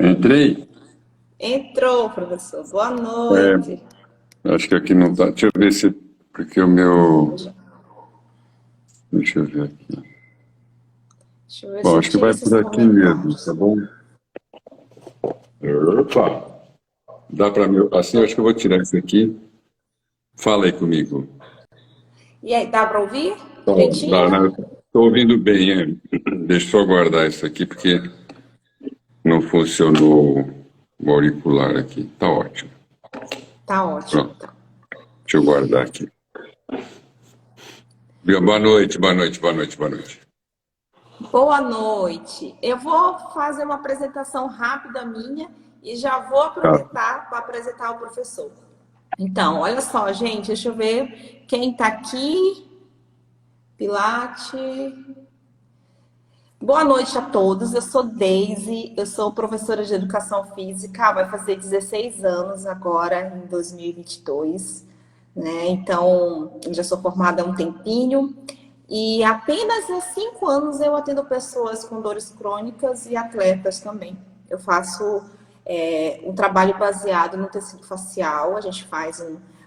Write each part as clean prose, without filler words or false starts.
Entrei? Entrou, professor. Boa noite. Acho que aqui não tá. Deixa eu ver se. Porque o meu. Deixa eu ver aqui. Deixa eu ver se Bom, eu acho que tiro vai esses por aqui mesmo, comentários. tá bom? Opa! Dá para mim. Assim, eu acho que eu vou tirar isso aqui. Fala aí comigo. E aí, dá para ouvir Dá, né? direitinho? Estou ouvindo bem, é. Deixa eu só guardar isso aqui, porque não funcionou o auricular aqui. Tá ótimo. Tá ótimo, Pronto, então. deixa eu guardar aqui. Boa noite, boa noite, boa noite, boa noite. Boa noite. Eu vou fazer uma apresentação rápida minha e já vou Tá. aproveitar para apresentar o professor. Então, olha só, gente, deixa eu ver quem está aqui. Pilate. Boa noite a todos. Eu sou Deise, eu sou professora de educação física, vai fazer 16 anos agora, em 2022, né? Então, eu já sou formada há um tempinho e apenas há 5 anos eu atendo pessoas com dores crônicas e atletas também. Eu faço um trabalho baseado no tecido facial, a gente faz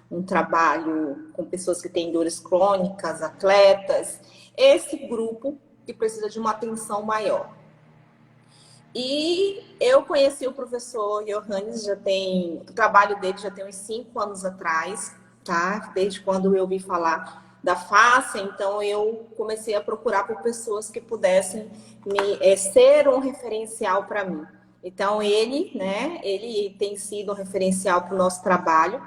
um trabalho com pessoas que têm dores crônicas, atletas. Esse grupo que precisa de uma atenção maior. E eu conheci o professor Johannes, o trabalho dele já tem uns 5 anos atrás, tá? Desde quando eu ouvi falar da face, então eu comecei a procurar por pessoas que pudessem ser um referencial para mim. Então ele tem sido um referencial para o nosso trabalho.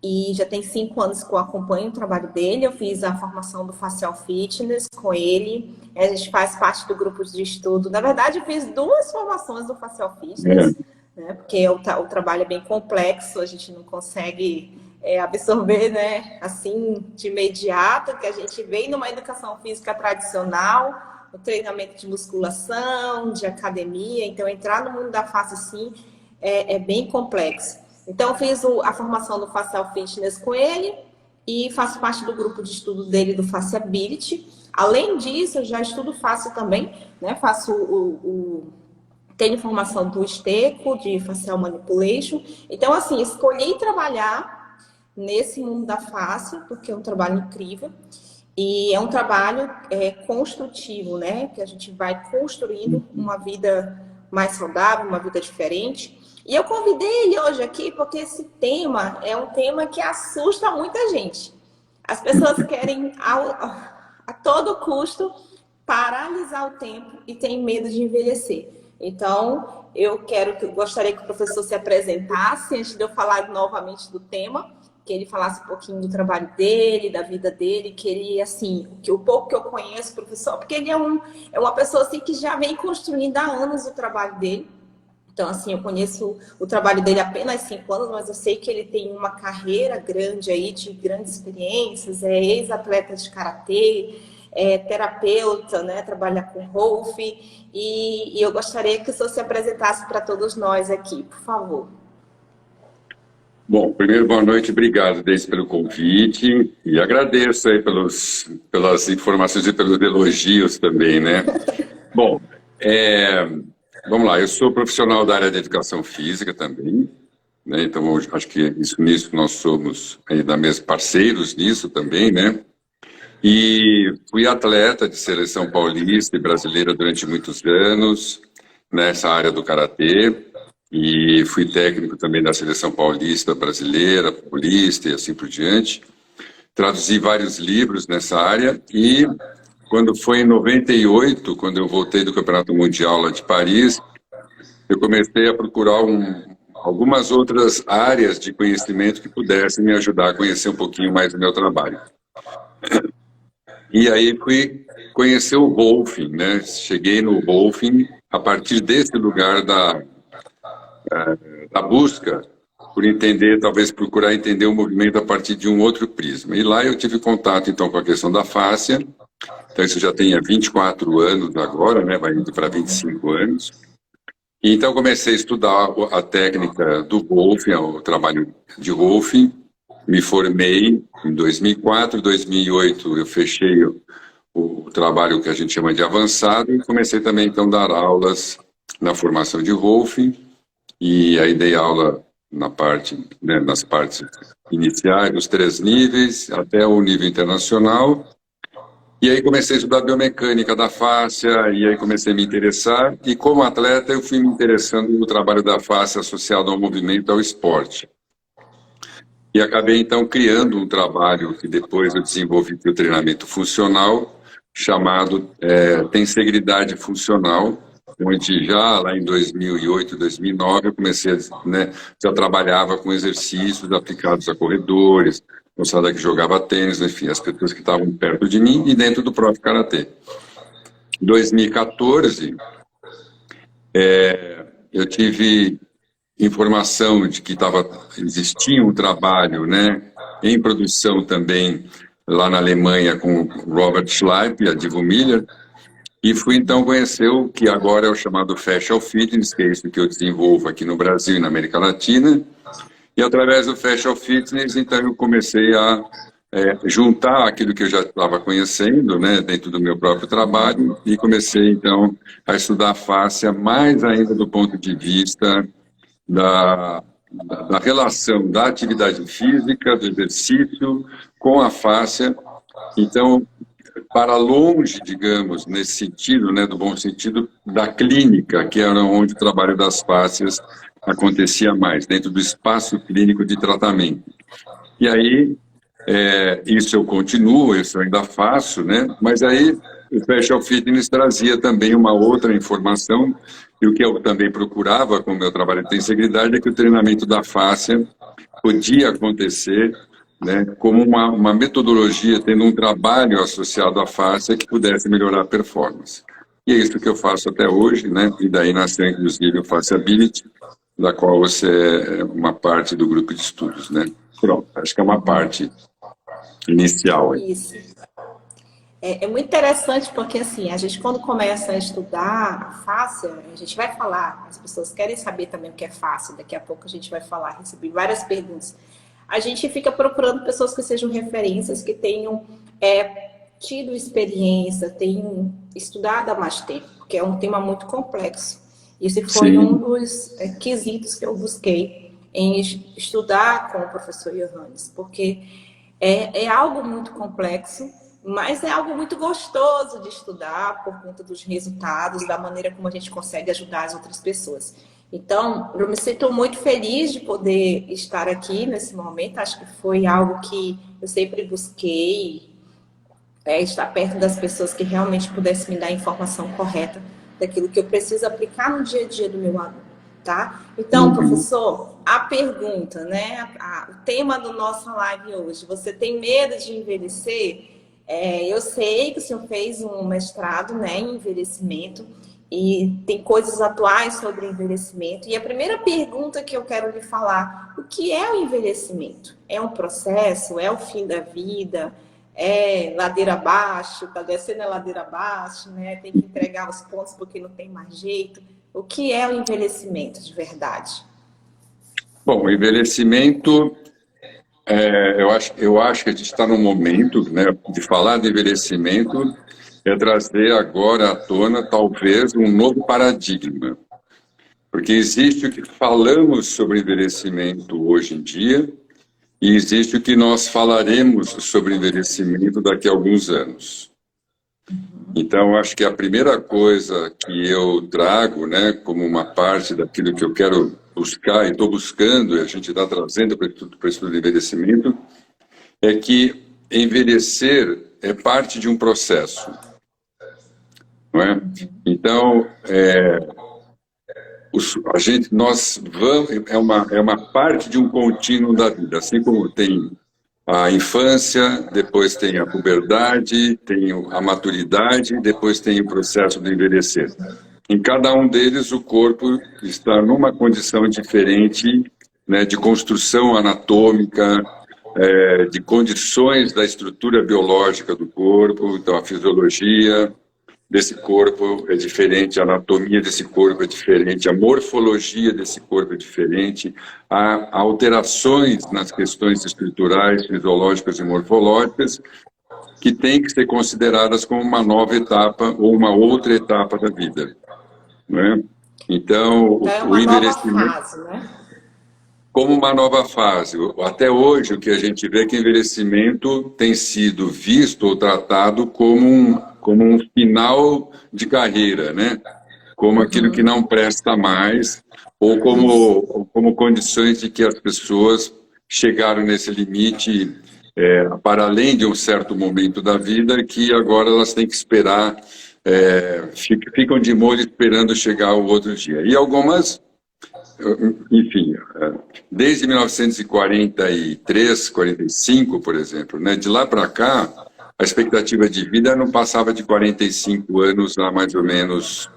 E já tem 5 anos que eu acompanho o trabalho dele. Eu fiz a formação do Facial Fitness com ele. A gente faz parte do grupo de estudo. Na verdade, eu fiz 2 formações do Facial Fitness, É, né? Porque o trabalho é bem complexo, a gente não consegue absorver, né, assim, de imediato, que a gente vem numa educação física tradicional, o treinamento de musculação, de academia. Então, entrar no mundo da face, sim, é bem complexo. Então, eu fiz a formação do Facial Fitness com ele e faço parte do grupo de estudo dele do Faciability. Além disso, eu já estudo face também, né? Tenho formação do Esteco, de Facial Manipulation. Então, assim, escolhi trabalhar nesse mundo da face, porque é um trabalho incrível. E é um trabalho construtivo, né? Que a gente vai construindo uma vida mais saudável, uma vida diferente. E eu convidei ele hoje aqui porque esse tema é um tema que assusta muita gente. As pessoas querem, a todo custo, paralisar o tempo e têm medo de envelhecer. Então, gostaria que o professor se apresentasse antes de eu falar novamente do tema, que ele falasse um pouquinho do trabalho dele, da vida dele, que ele, assim, o pouco que eu conheço, professor, porque ele é uma pessoa assim, que já vem construindo há anos o trabalho dele. Então, assim, eu conheço o trabalho dele há apenas 5 anos, mas eu sei que ele tem uma carreira grande aí, de grandes experiências, é ex-atleta de karatê, é terapeuta, né, trabalha com Rolf, e eu gostaria que o senhor se apresentasse para todos nós aqui, por favor. bom, primeiro, boa noite, obrigado, Deise, pelo convite e agradeço aí pelas informações e pelos elogios também, né? Bom, vamos lá, eu sou profissional da área de educação física também, né? Então acho que nisso nós somos ainda mesmo parceiros nisso também, né? E fui atleta de seleção paulista e brasileira durante muitos anos nessa área do karatê. E fui técnico também da seleção paulista, brasileira, paulista e assim por diante. Traduzi vários livros nessa área e quando foi em 98, quando eu voltei do Campeonato Mundial lá de Paris, eu comecei a procurar algumas outras áreas de conhecimento que pudessem me ajudar a conhecer um pouquinho mais do meu trabalho. E aí fui conhecer o Rolfing, né? Cheguei no Rolfing a partir desse lugar da busca por entender, talvez procurar entender o movimento a partir de um outro prisma. E lá eu tive contato, então, com a questão da fáscia. Então, isso já tem 24 anos agora, né? Vai indo para 25 anos. E então, comecei a estudar a técnica do Rolfing, o trabalho de Rolfing. Me formei em 2004, 2008 eu fechei o trabalho que a gente chama de avançado e comecei também, então, a dar aulas na formação de Rolfing. e aí dei aula nas partes iniciais, dos 3 níveis, até o nível internacional. E aí comecei a estudar biomecânica da fáscia, e aí comecei a me interessar, e como atleta eu fui me interessando no trabalho da face associado ao movimento, ao esporte. E acabei, então, criando um trabalho que depois eu desenvolvi para o treinamento funcional, chamado Tensegridade Funcional, onde já lá em 2008, 2009, eu comecei já trabalhava com exercícios aplicados a corredores, moçada que jogava tênis, enfim, as pessoas que estavam perto de mim e dentro do próprio Karatê. Em 2014, eu tive informação de que existia um trabalho, em produção também lá na Alemanha com Robert Schleip e a Divo Miller, e fui então conhecer o que agora é o chamado Fascial Fitness, que é isso que eu desenvolvo aqui no Brasil e na América Latina, e através do Fascial Fitness, então eu comecei a juntar aquilo que eu já estava conhecendo, dentro do meu próprio trabalho, e comecei então a estudar a fáscia mais ainda do ponto de vista da relação da atividade física, do exercício, com a fáscia. Então, para longe, digamos, nesse sentido, do bom sentido, da clínica, que era onde o trabalho das fáscias acontecia mais, dentro do espaço clínico de tratamento. E aí, isso eu continuo, isso eu ainda faço, mas aí o Fascial Fitness trazia também uma outra informação, e o que eu também procurava com o meu trabalho de integridade é que o treinamento da fáscia podia acontecer como uma metodologia, tendo um trabalho associado à fáscia que pudesse melhorar a performance. E é isso que eu faço até hoje, e daí nasceu inclusive o Fasciability, da qual você é uma parte do grupo de estudos, Pronto, acho que é uma parte inicial. Isso. É muito interessante porque, assim, a gente quando começa a estudar a fáscia, a gente vai falar, as pessoas querem saber também o que é fáscia, daqui a pouco a gente vai falar, recebi várias perguntas. A gente fica procurando pessoas que sejam referências, que tenham tido experiência, tenham estudado há mais tempo, porque é um tema muito complexo. Esse foi Sim. um dos quesitos que eu busquei em estudar com o professor Johannes, porque é algo muito complexo, mas é algo muito gostoso de estudar por conta dos resultados, da maneira como a gente consegue ajudar as outras pessoas. Então, eu me sinto muito feliz de poder estar aqui nesse momento. Acho que foi algo que eu sempre busquei, estar perto das pessoas que realmente pudessem me dar a informação correta daquilo que eu preciso aplicar no dia a dia do meu aluno, tá? Então, professor, a pergunta, o tema da nossa live hoje, você tem medo de envelhecer? Eu sei que o senhor fez um mestrado em envelhecimento e tem coisas atuais sobre envelhecimento. E a primeira pergunta que eu quero lhe falar, o que é o envelhecimento? É um processo? É o fim da vida? É ladeira abaixo? Está descendo a ladeira abaixo, tem que entregar os pontos porque não tem mais jeito. O que é o envelhecimento de verdade? Bom, o envelhecimento... eu acho que a gente está no momento de falar de envelhecimento, trazer agora à tona, talvez, um novo paradigma. Porque existe o que falamos sobre envelhecimento hoje em dia e existe o que nós falaremos sobre envelhecimento daqui a alguns anos. Então, acho que a primeira coisa que eu trago, como uma parte daquilo que eu quero buscar, e estou buscando, e a gente está trazendo para o estudo de envelhecimento, é que envelhecer é parte de um processo. Não é? Então, é uma parte de um contínuo da vida, assim como tem a infância, depois tem a puberdade, tem a maturidade, depois tem o processo de envelhecer. Em cada um deles, o corpo está numa condição diferente, de construção anatômica, de condições da estrutura biológica do corpo, então a fisiologia desse corpo é diferente, a anatomia desse corpo é diferente, a morfologia desse corpo é diferente, há alterações nas questões estruturais, fisiológicas e morfológicas que têm que ser consideradas como uma nova etapa ou uma outra etapa da vida. Não é? Então, Então é o uma nova envelhecimento fase, né? como uma nova fase. Até hoje, o que a gente vê é que o envelhecimento tem sido visto ou tratado como um final de carreira, né? Como aquilo que não presta mais, ou Isso. como condições de que as pessoas chegaram nesse limite para além de um certo momento da vida, que agora elas têm que esperar, ficam de molho esperando chegar o outro dia. E algumas, enfim, desde 1943, 45, por exemplo, né, de lá para cá, a expectativa de vida não passava de 45 anos há mais ou menos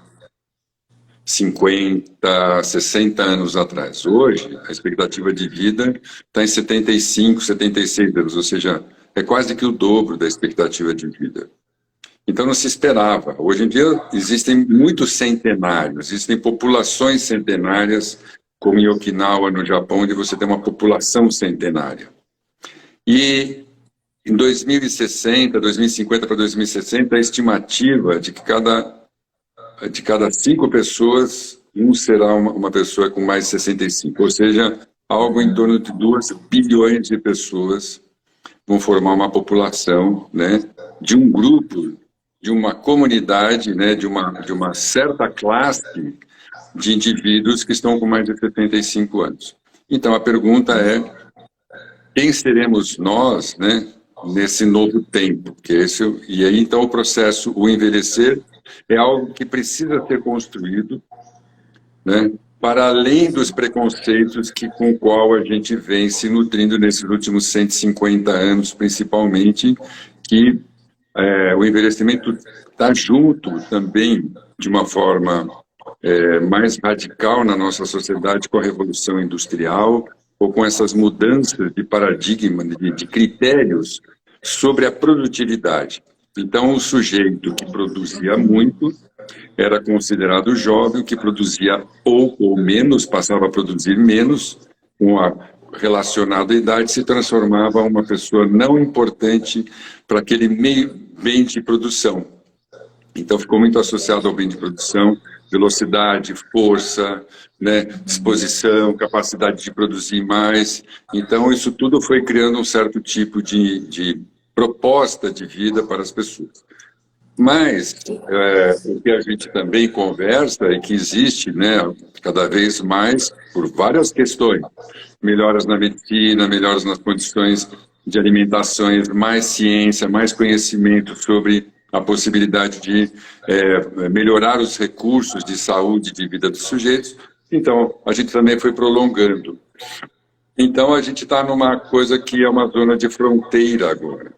50, 60 anos atrás. Hoje, a expectativa de vida está em 75, 76 anos, ou seja, é quase que o dobro da expectativa de vida. Então não se esperava. Hoje em dia existem muitos centenários, existem populações centenárias, como em Okinawa, no Japão, onde você tem uma população centenária. E em 2060, 2050 para 2060, a estimativa de que de cada 5 pessoas, um será uma pessoa com mais de 65, ou seja, algo em torno de 2 bilhões de pessoas vão formar uma população, né, de um grupo, de uma comunidade, né, de uma certa classe de indivíduos que estão com mais de 75 anos. Então, a pergunta é, quem seremos nós, né, nesse novo tempo? E aí, então, o processo, o envelhecer, é algo que precisa ser construído, né, para além dos preconceitos com o qual a gente vem se nutrindo nesses últimos 150 anos, principalmente, que o envelhecimento está junto também, de uma forma mais radical na nossa sociedade, com a Revolução Industrial, ou com essas mudanças de paradigma, de critérios sobre a produtividade. Então, o sujeito que produzia muito era considerado jovem, o que produzia pouco ou menos, passava a produzir menos, relacionado à idade, se transformava em uma pessoa não importante para aquele meio bem de produção. Então, ficou muito associado ao bem de produção, velocidade, força, né, disposição, capacidade de produzir mais. Então, isso tudo foi criando um certo tipo de proposta de vida para as pessoas. Mas o que a gente também conversa é que existe, né, cada vez mais, por várias questões, melhoras na medicina, melhoras nas condições de alimentações, mais ciência, mais conhecimento sobre a possibilidade de melhorar os recursos de saúde e de vida dos sujeitos. Então, a gente também foi prolongando. Então, a gente está numa coisa que é uma zona de fronteira agora,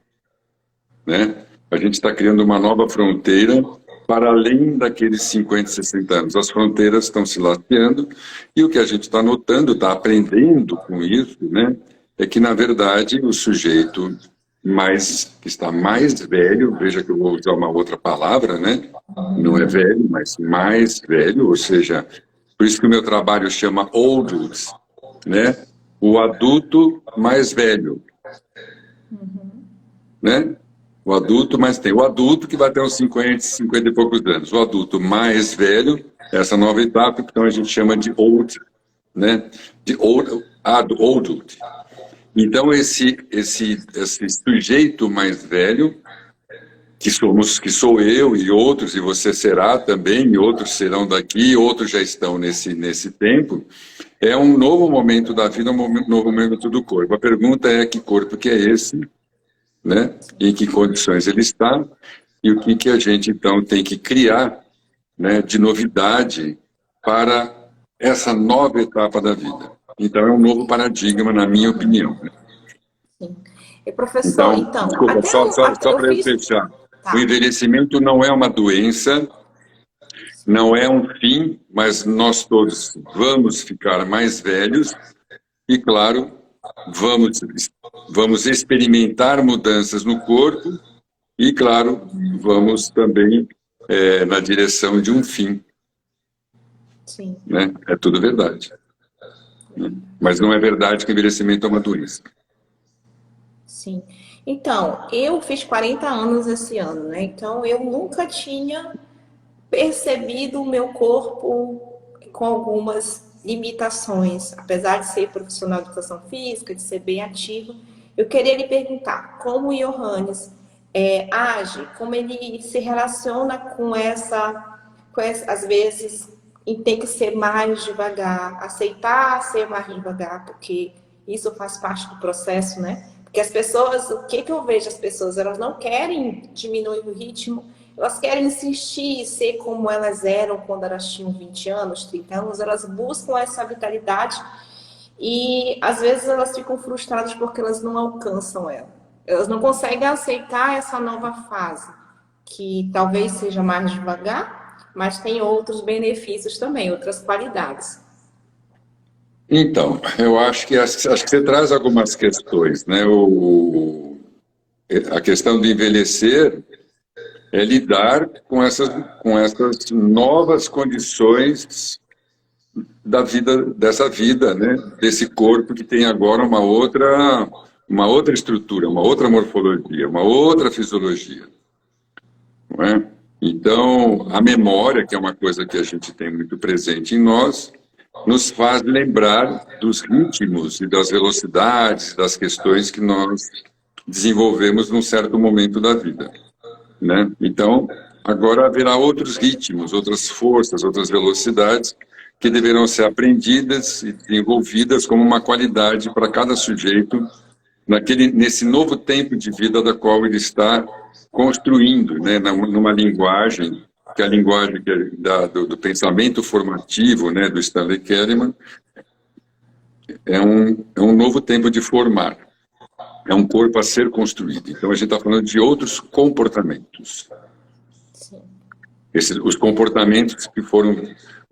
né? A gente está criando uma nova fronteira para além daqueles 50, 60 anos. As fronteiras estão se laceando e o que a gente está notando, está aprendendo com isso, né, é que, na verdade, o sujeito que está mais velho, veja que eu vou usar uma outra palavra, né, não é velho, mas mais velho, ou seja, por isso que o meu trabalho chama Oldus, né, o adulto mais velho, né? O adulto, mas tem o adulto que vai ter uns 50 e poucos anos. O adulto mais velho, essa nova etapa, então a gente chama de old, né? De old, adult. Então esse sujeito mais velho, que sou eu e outros, e você será também, e outros serão daqui, outros já estão nesse tempo, é um novo momento da vida, um novo momento do corpo. A pergunta é: que corpo que é esse? Né? Em que condições ele está e o que a gente então tem que criar, né, de novidade para essa nova etapa da vida. Então é um novo paradigma, na minha opinião. Sim. E professor, então desculpa, até só eu para eu fiz. fechar. Tá. O envelhecimento não é uma doença, não é um fim, mas nós todos vamos ficar mais velhos e, claro, vamos experimentar mudanças no corpo e, claro, vamos também na direção de um fim. Sim. Né? É tudo verdade. Né? Mas não é verdade que o envelhecimento é uma doença. Sim. Então, eu fiz 40 anos esse ano, né? Então, eu nunca tinha percebido o meu corpo com algumas limitações, apesar de ser profissional de educação física, de ser bem ativo. Eu queria lhe perguntar como o Johannes age, como ele se relaciona com às vezes, em ter que ser mais devagar, aceitar ser mais devagar, porque isso faz parte do processo, né? Porque as pessoas, o que eu vejo as pessoas, elas não querem diminuir o ritmo, elas querem insistir, ser como elas eram quando elas tinham 20 anos, 30 anos, elas buscam essa vitalidade e às vezes elas ficam frustradas porque elas não alcançam ela. Elas não conseguem aceitar essa nova fase, que talvez seja mais devagar, mas tem outros benefícios também, outras qualidades. Então, eu acho que você traz algumas questões, né? A questão de envelhecer é lidar com essas novas condições da vida, dessa vida, né? Desse corpo que tem agora uma outra estrutura, uma outra morfologia, uma outra fisiologia, não é? Então, a memória, que é uma coisa que a gente tem muito presente em nós, nos faz lembrar dos ritmos e das velocidades, das questões que nós desenvolvemos num certo momento da vida, né? Então, agora haverá outros ritmos, outras forças, outras velocidades que deverão ser aprendidas e desenvolvidas como uma qualidade para cada sujeito nesse novo tempo de vida da qual ele está construindo, né, numa linguagem, que é a linguagem do pensamento formativo, né, do Stanley Kahneman, é um novo tempo de formar, é um corpo a ser construído. Então a gente está falando de outros comportamentos. Sim. Os comportamentos que foram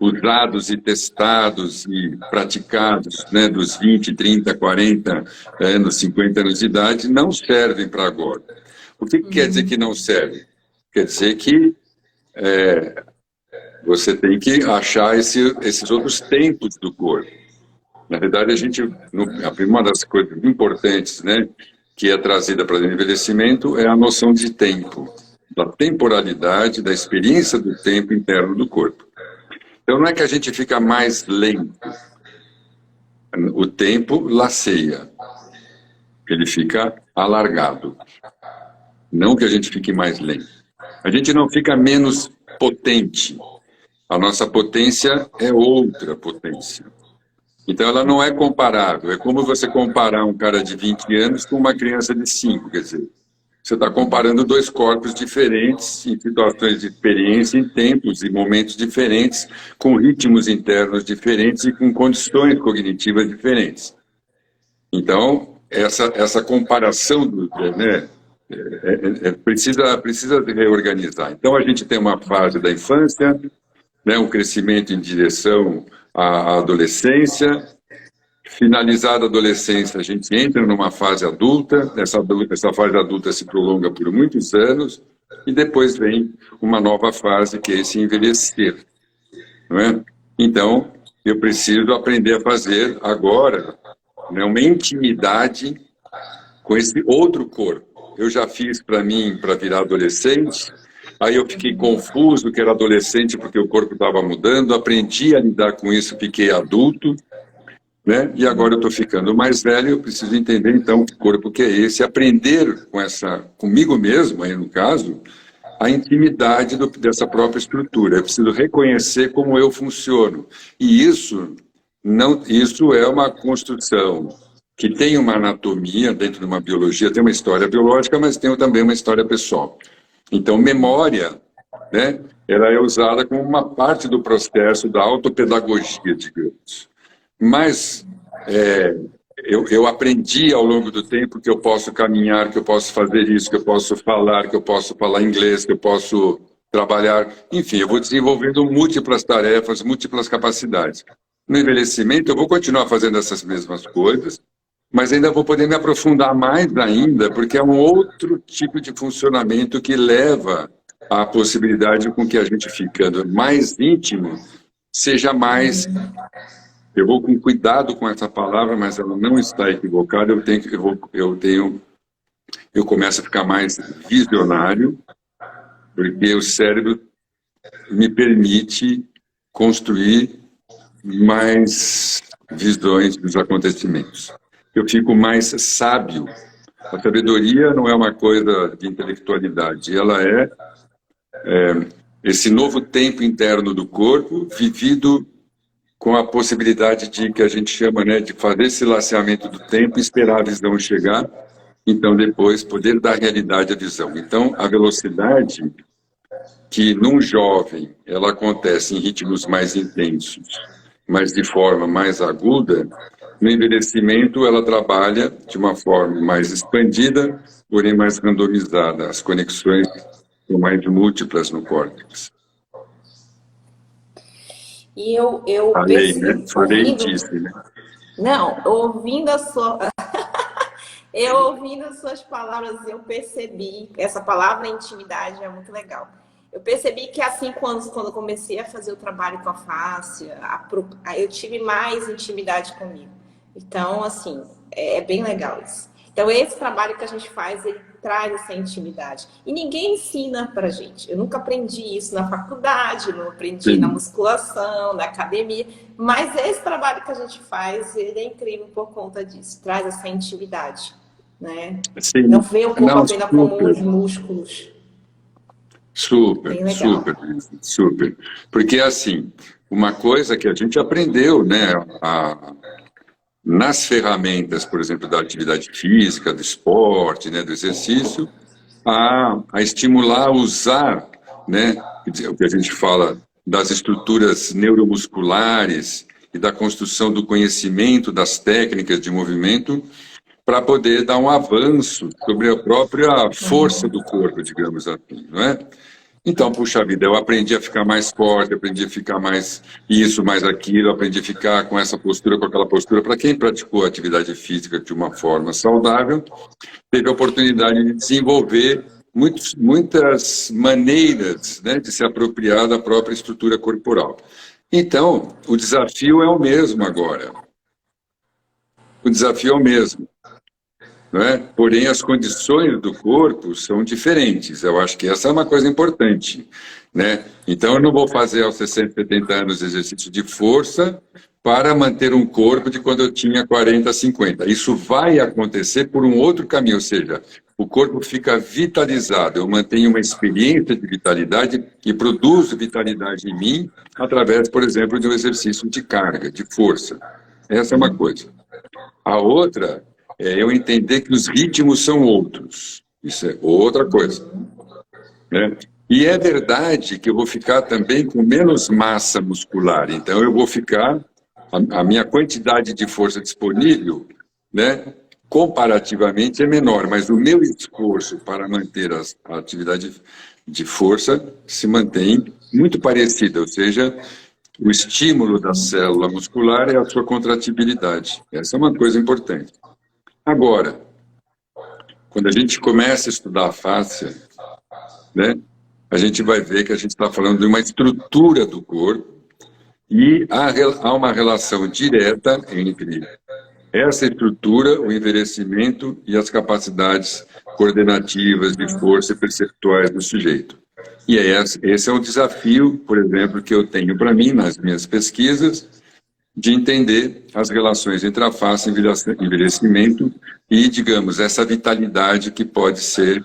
usados e testados e praticados, né, dos 20, 30, 40 anos, 50 anos de idade, não servem para agora. O que quer dizer que não serve? Quer dizer que você tem que achar esses outros tempos do corpo. Na verdade, uma das coisas importantes, né, que é trazida para o envelhecimento é a noção de tempo, da temporalidade, da experiência do tempo interno do corpo. Então, não é que a gente fica mais lento. O tempo laceia. Ele fica alargado. Não que a gente fique mais lento. A gente não fica menos potente. A nossa potência é outra potência. Então, ela não é comparável. É como você comparar um cara de 20 anos com uma criança de 5, quer dizer, você está comparando dois corpos diferentes, em situações de experiência, em tempos e momentos diferentes, com ritmos internos diferentes e com condições cognitivas diferentes. Então, essa comparação, né, precisa reorganizar. Então, a gente tem uma fase da infância, né, um crescimento em direção à adolescência. Finalizada a adolescência, a gente entra numa fase adulta, essa fase adulta se prolonga por muitos anos, e depois vem uma nova fase, que é esse envelhecer, não é? Então, eu preciso aprender a fazer agora, né, uma intimidade com esse outro corpo. Eu já fiz para mim, para virar adolescente, aí eu fiquei confuso que era adolescente porque o corpo estava mudando, aprendi a lidar com isso, fiquei adulto, né? E agora eu estou ficando mais velho, eu preciso entender, então, que corpo que é esse, aprender comigo mesmo, aí no caso, a intimidade dessa própria estrutura. Eu preciso reconhecer como eu funciono. E isso é uma construção que tem uma anatomia dentro de uma biologia, tem uma história biológica, mas tem também uma história pessoal. Então, memória, né, ela é usada como uma parte do processo da autopedagogia, digamos. Mas eu aprendi ao longo do tempo que eu posso caminhar, que eu posso fazer isso, que eu posso falar inglês, que eu posso trabalhar. Enfim, eu vou desenvolvendo múltiplas tarefas, múltiplas capacidades. No envelhecimento, eu vou continuar fazendo essas mesmas coisas, mas ainda vou poder me aprofundar mais ainda, porque é um outro tipo de funcionamento que leva à possibilidade com que a gente, ficando mais íntimo, seja mais... Eu vou com cuidado com essa palavra, mas ela não está equivocada. Eu começo a ficar mais visionário, porque o cérebro me permite construir mais visões dos acontecimentos. Eu fico mais sábio. A sabedoria não é uma coisa de intelectualidade, ela é esse novo tempo interno do corpo, vivido com a possibilidade de, que a gente chama, né, de fazer esse laceamento do tempo, esperar a visão chegar, então depois poder dar realidade à visão. Então, a velocidade que num jovem ela acontece em ritmos mais intensos, mas de forma mais aguda, no envelhecimento ela trabalha de uma forma mais expandida, porém mais randomizada. As conexões são mais múltiplas no córtex. E eu Falei, né? Falei e ouvindo, disse, né? não, ouvindo a sua, eu ouvindo as suas palavras, eu percebi, essa palavra intimidade é muito legal. Eu percebi que há 5 anos, quando eu comecei a fazer o trabalho com a face, eu tive mais intimidade comigo. Então, assim, é bem legal isso. Então, esse trabalho que a gente faz, ele traz essa intimidade. E ninguém ensina pra gente. Eu nunca aprendi isso na faculdade, não aprendi na musculação, na academia. Mas esse trabalho que a gente faz, ele é incrível por conta disso. Traz essa intimidade, né? Sim. Não vê o corpo Não, apenas como os músculos. Super, super, super. Porque, assim, uma coisa que a gente aprendeu, né, nas ferramentas, por exemplo, da atividade física, do esporte, né, do exercício, a estimular, a usar, né, o que a gente fala das estruturas neuromusculares e da construção do conhecimento das técnicas de movimento para poder dar um avanço sobre a própria força do corpo, digamos assim, não é? Então, puxa vida, eu aprendi a ficar mais forte, aprendi a ficar mais isso, mais aquilo, aprendi a ficar com essa postura, com aquela postura. Para quem praticou atividade física de uma forma saudável, teve a oportunidade de desenvolver muitas maneiras, né, de se apropriar da própria estrutura corporal. Então, o desafio é o mesmo agora. O desafio é o mesmo. Não é? Porém, as condições do corpo são diferentes. Eu acho que essa é uma coisa importante, né? Então, eu não vou fazer aos 60, 70 anos exercício de força para manter um corpo de quando eu tinha 40, 50. Isso vai acontecer por um outro caminho, ou seja, o corpo fica vitalizado. Eu mantenho uma experiência de vitalidade e produzo vitalidade em mim através, por exemplo, de um exercício de carga, de força. Essa é uma coisa. A outra é eu entender que os ritmos são outros. Isso é outra coisa, né? E é verdade que eu vou ficar também com menos massa muscular. Então, eu vou ficar... A minha quantidade de força disponível, né, comparativamente é menor, mas o meu esforço para manter a atividade de força se mantém muito parecida, ou seja, o estímulo da célula muscular é a sua contratibilidade. Essa é uma coisa importante. Agora, quando a gente começa a estudar a fáscia, né, a gente vai ver que a gente está falando de uma estrutura do corpo e há uma relação direta entre essa estrutura, o envelhecimento e as capacidades coordenativas de força e perceptuais do sujeito. E esse é um desafio, por exemplo, que eu tenho para mim nas minhas pesquisas, de entender as relações entre a face e envelhecimento e, digamos, essa vitalidade que pode ser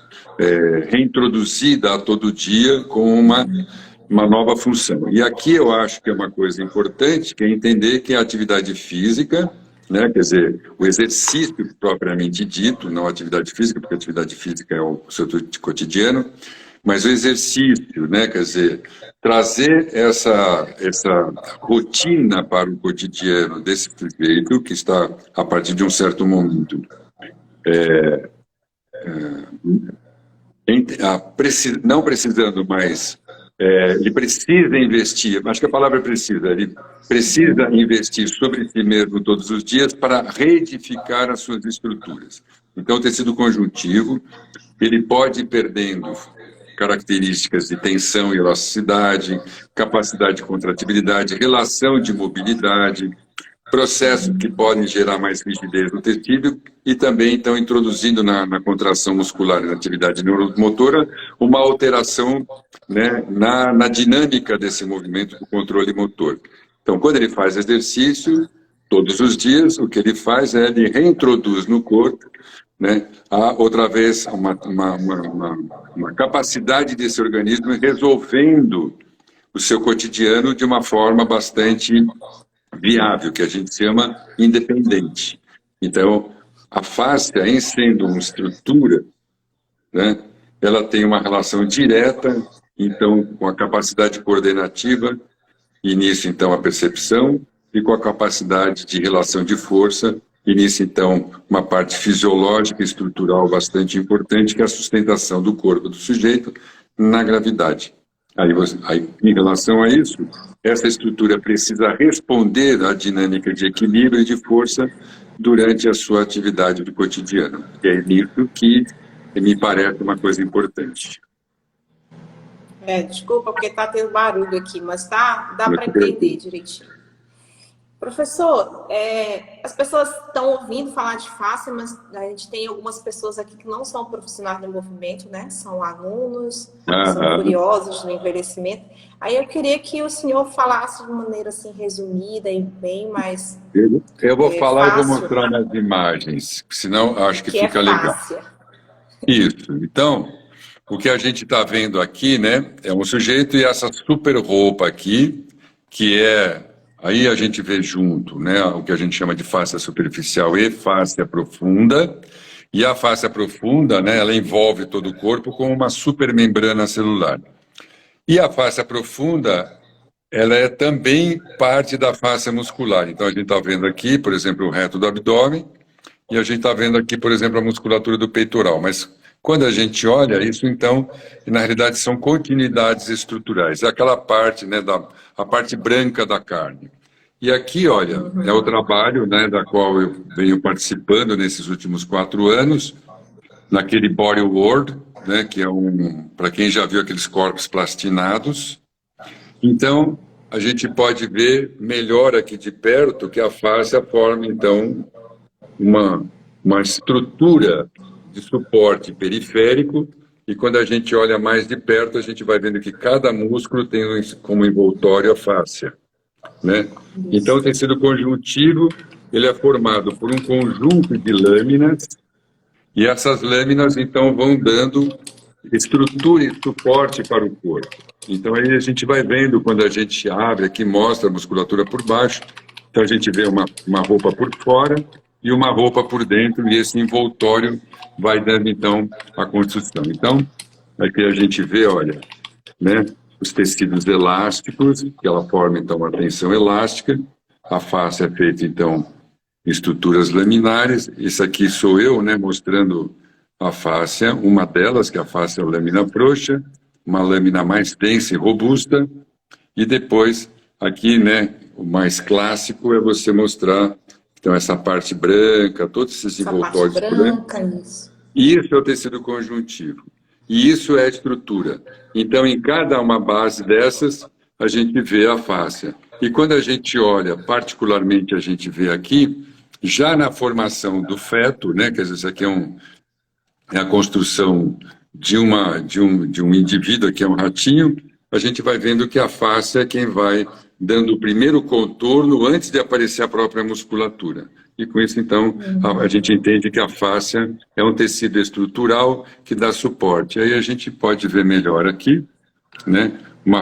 reintroduzida a todo dia com uma nova função. E aqui eu acho que é uma coisa importante, que é entender que a atividade física, né, quer dizer, o exercício propriamente dito, não a atividade física, porque a atividade física é o seu cotidiano, mas o exercício, né, quer dizer, trazer essa rotina para o cotidiano desse sujeito que está, a partir de um certo momento, não precisando mais, ele precisa investir, acho que a palavra precisa, ele precisa investir sobre si mesmo todos os dias para reedificar as suas estruturas. Então, o tecido conjuntivo, ele pode ir perdendo características de tensão e elasticidade, capacidade de contratibilidade, relação de mobilidade, processos que podem gerar mais rigidez no tecido e também estão introduzindo na contração muscular e na atividade neuromotora uma alteração, né, na dinâmica desse movimento do controle motor. Então, quando ele faz exercício, todos os dias, o que ele faz é ele reintroduz no corpo, né, outra vez uma capacidade desse organismo resolvendo o seu cotidiano de uma forma bastante viável, que a gente chama independente. Então, a fáscia, em sendo uma estrutura, né, ela tem uma relação direta, então, com a capacidade coordenativa, e nisso, então, a percepção, e com a capacidade de relação de força, e nisso, então, uma parte fisiológica e estrutural bastante importante, que é a sustentação do corpo do sujeito na gravidade. Aí, em relação a isso, essa estrutura precisa responder à dinâmica de equilíbrio e de força durante a sua atividade do cotidiano. E é isso que me parece uma coisa importante. Desculpa, porque está tendo barulho aqui, mas dá para entender direitinho. Professor, as pessoas estão ouvindo falar de fáscia, mas a gente tem algumas pessoas aqui que não são profissionais do movimento, né? São alunos, são curiosos no envelhecimento. Aí eu queria que o senhor falasse de maneira assim resumida e bem mais Eu vou falar fácil, e vou mostrar nas imagens, senão acho que fica legal. Fáscia. Isso. Então, o que a gente está vendo aqui, né, é um sujeito e essa super roupa aqui, que é... Aí a gente vê junto, né, o que a gente chama de fáscia superficial e fáscia profunda. E a fáscia profunda, né, ela envolve todo o corpo com uma supermembrana celular. E a fáscia profunda, ela é também parte da fáscia muscular. Então a gente está vendo aqui, por exemplo, o reto do abdômen, e a gente está vendo aqui, por exemplo, a musculatura do peitoral. Mas quando a gente olha isso, então, na realidade são continuidades estruturais. É aquela parte, né, a parte branca da carne. E aqui, olha, é o trabalho, né, da qual eu venho participando nesses últimos 4 anos, naquele Body World, né, que é para quem já viu aqueles corpos plastinados. Então, a gente pode ver melhor aqui de perto que a fáscia forma, então, uma estrutura de suporte periférico, e quando a gente olha mais de perto, a gente vai vendo que cada músculo tem como envoltório a fáscia, né? Então, o tecido conjuntivo, ele é formado por um conjunto de lâminas, e essas lâminas, então, vão dando estrutura e suporte para o corpo. Então, aí a gente vai vendo, quando a gente abre aqui, mostra a musculatura por baixo, então a gente vê uma roupa por fora e uma roupa por dentro, e esse envoltório vai dando, então, a construção. Então, aqui a gente vê, olha, né, os tecidos elásticos, que ela forma, então, uma tensão elástica. A face é feita, então, de estruturas laminares. Isso aqui sou eu, né, mostrando a fáscia, uma delas, que a fáscia é a lâmina frouxa, uma lâmina mais densa e robusta, e depois, aqui, né, o mais clássico é você mostrar, então, essa parte branca, todos esses envoltórios brancos. Isso é o tecido conjuntivo. E isso é a estrutura. Então, em cada uma base dessas, a gente vê a fáscia. E quando a gente olha, particularmente a gente vê aqui, já na formação do feto, né, quer dizer, isso aqui é a construção de um indivíduo, aqui é um ratinho, a gente vai vendo que a fáscia é quem vai dando o primeiro contorno antes de aparecer a própria musculatura. E com isso, então, a gente entende que a fáscia é um tecido estrutural que dá suporte. Aí a gente pode ver melhor aqui, né,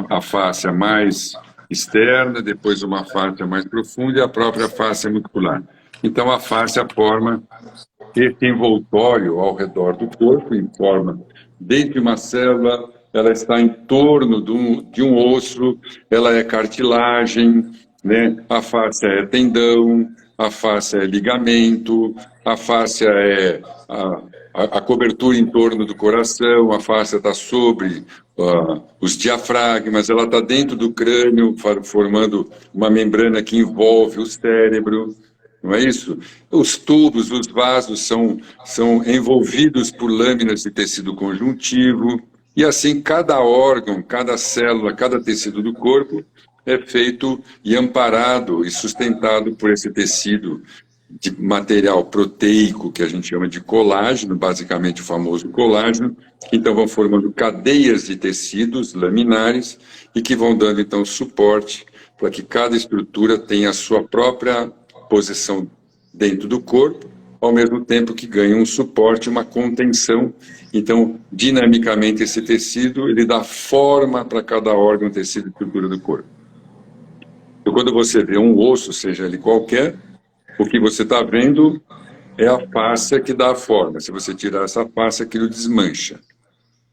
a fáscia mais externa, depois uma fáscia mais profunda e a própria fáscia muscular. Então, a fáscia forma esse envoltório ao redor do corpo, em forma dentro de uma célula, ela está em torno de um osso, ela é cartilagem, né? A fáscia é tendão, a fáscia é ligamento, a fáscia é a cobertura em torno do coração, a fáscia está sobre os diafragmas, ela está dentro do crânio, formando uma membrana que envolve o cérebro, não é isso? Os tubos, os vasos são envolvidos por lâminas de tecido conjuntivo, e assim cada órgão, cada célula, cada tecido do corpo é feito e amparado e sustentado por esse tecido de material proteico, que a gente chama de colágeno, basicamente o famoso colágeno. Então vão formando cadeias de tecidos laminares e que vão dando então suporte para que cada estrutura tenha a sua própria posição dentro do corpo, ao mesmo tempo que ganha um suporte, uma contenção. Então, dinamicamente, esse tecido, ele dá forma para cada órgão, tecido e estrutura do corpo. Então, quando você vê um osso, seja ele qualquer, o que você está vendo é a fáscia que dá a forma. Se você tirar essa fáscia, aquilo desmancha,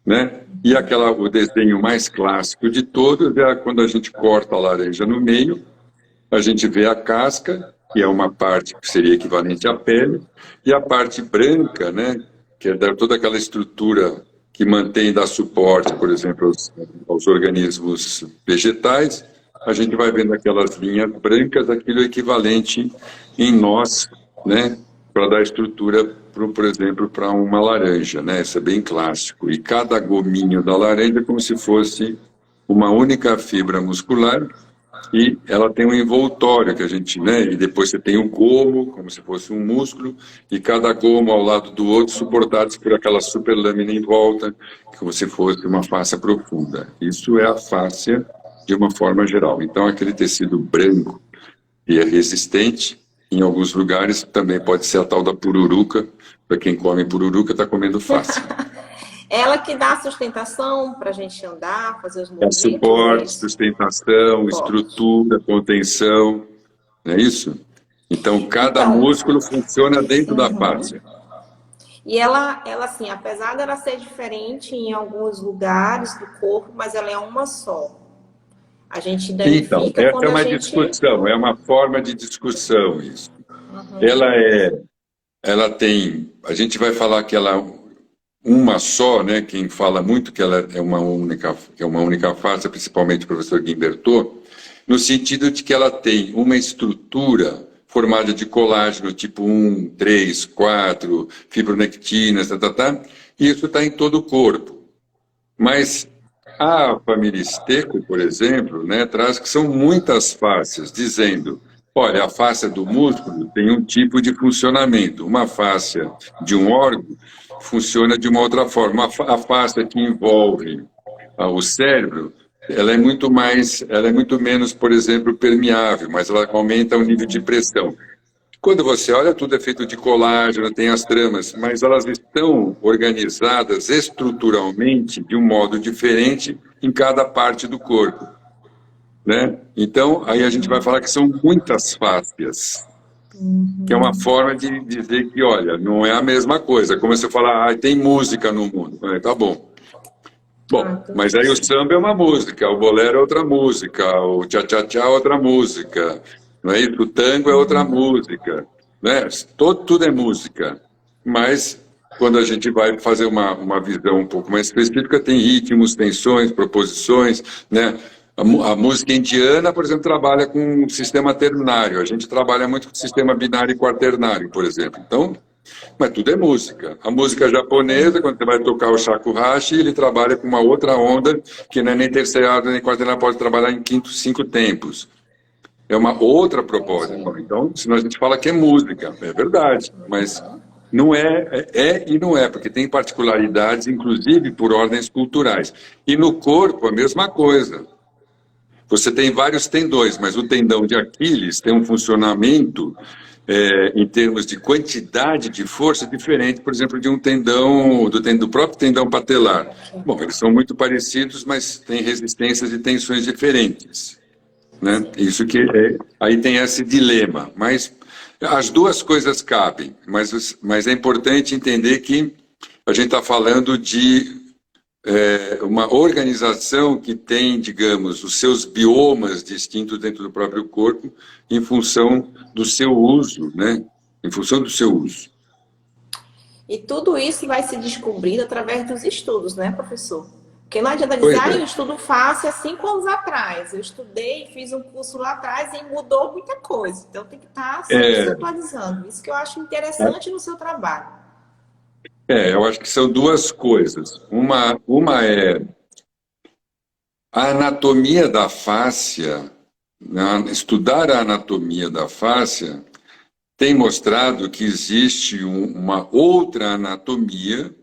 né? E o desenho mais clássico de todos é quando a gente corta a laranja no meio, a gente vê a casca, que é uma parte que seria equivalente à pele, e a parte branca, né, que é toda aquela estrutura que mantém e dá suporte, por exemplo, aos organismos vegetais. A gente vai vendo aquelas linhas brancas, aquilo é equivalente em nós, né, para dar estrutura, por exemplo, para uma laranja, né? Isso é bem clássico. E cada gominho da laranja é como se fosse uma única fibra muscular, e ela tem um envoltório que a gente, né? E depois você tem o gomo, como se fosse um músculo, e cada gomo ao lado do outro, suportados por aquela superlâmina em volta, como se fosse uma fáscia profunda. Isso é a fáscia de uma forma geral. Então, aquele tecido branco e é resistente, em alguns lugares também pode ser a tal da pururuca. Para quem come pururuca, está comendo fáscia. Ela que dá sustentação para a gente andar, fazer os É movimentos. suporte, sustentação, estrutura, contenção, não é isso? Então, cada músculo funciona dentro da fáscia. E ela, assim, apesar dela ser diferente em alguns lugares do corpo, mas ela é uma só. A gente identifica então, quando essa é uma a gente... discussão, é uma forma de discussão isso. Ela tem, a gente vai falar que ela uma só, né? Quem fala muito que ela é uma única fáscia, principalmente o professor Guimbertot, no sentido de que ela tem uma estrutura formada de colágeno tipo 1, 3, 4, fibronectinas, e isso está em todo o corpo. Mas a família Stecco, por exemplo, né, traz que são muitas fáscias, dizendo, olha, a fáscia do músculo tem um tipo de funcionamento, uma fáscia de um órgão funciona de uma outra forma. A fáscia que envolve o cérebro, ela é muito menos, por exemplo, permeável, mas ela aumenta o nível de pressão. Quando você olha, tudo é feito de colágeno, tem as tramas, mas elas estão organizadas estruturalmente de um modo diferente em cada parte do corpo, né? Então, aí a gente vai falar que são muitas fáscias, que é uma forma de dizer que, olha, não é a mesma coisa. Como você fala, tem música no mundo. Tá bom. Bom, mas aí o samba é uma música, o bolero é outra música, o tchá-tchá-tchá é outra música, não é isso? O tango é outra música, né? Tudo é música, mas quando a gente vai fazer uma visão um pouco mais específica, tem ritmos, tensões, proposições, né? A música indiana, por exemplo, trabalha com um sistema ternário, a gente trabalha muito com sistema binário e quaternário, por exemplo. Então, mas tudo é música. A música japonesa, quando você vai tocar o shakuhachi, ele trabalha com uma outra onda, que não é nem terceirada nem quarteirada, pode trabalhar em quinto, 5 tempos. É uma outra proposta. Então, senão a gente fala que é música, é verdade, mas não e não é, porque tem particularidades, inclusive por ordens culturais. E no corpo, a mesma coisa. Você tem vários tendões, mas o tendão de Aquiles tem um funcionamento em termos de quantidade de força diferente, por exemplo, de um tendão, do próprio tendão patelar. Bom, eles são muito parecidos, mas têm resistências e tensões diferentes, né? Isso que aí tem esse dilema, mas as duas coisas cabem, mas é importante entender que a gente está falando de uma organização que tem, digamos, os seus biomas distintos dentro do próprio corpo em função do seu uso, né? Em função do seu uso. E tudo isso vai se descobrindo através dos estudos, né, professor? Porque não adianta dizer, eu estudo fácil há 5 anos atrás. Eu estudei, fiz um curso lá atrás e mudou muita coisa. Então tem que estar sempre se atualizando. Isso que eu acho interessante no seu trabalho. Eu acho que são duas coisas. Uma é a anatomia da fáscia, né? Estudar a anatomia da fáscia tem mostrado que existe uma outra anatomia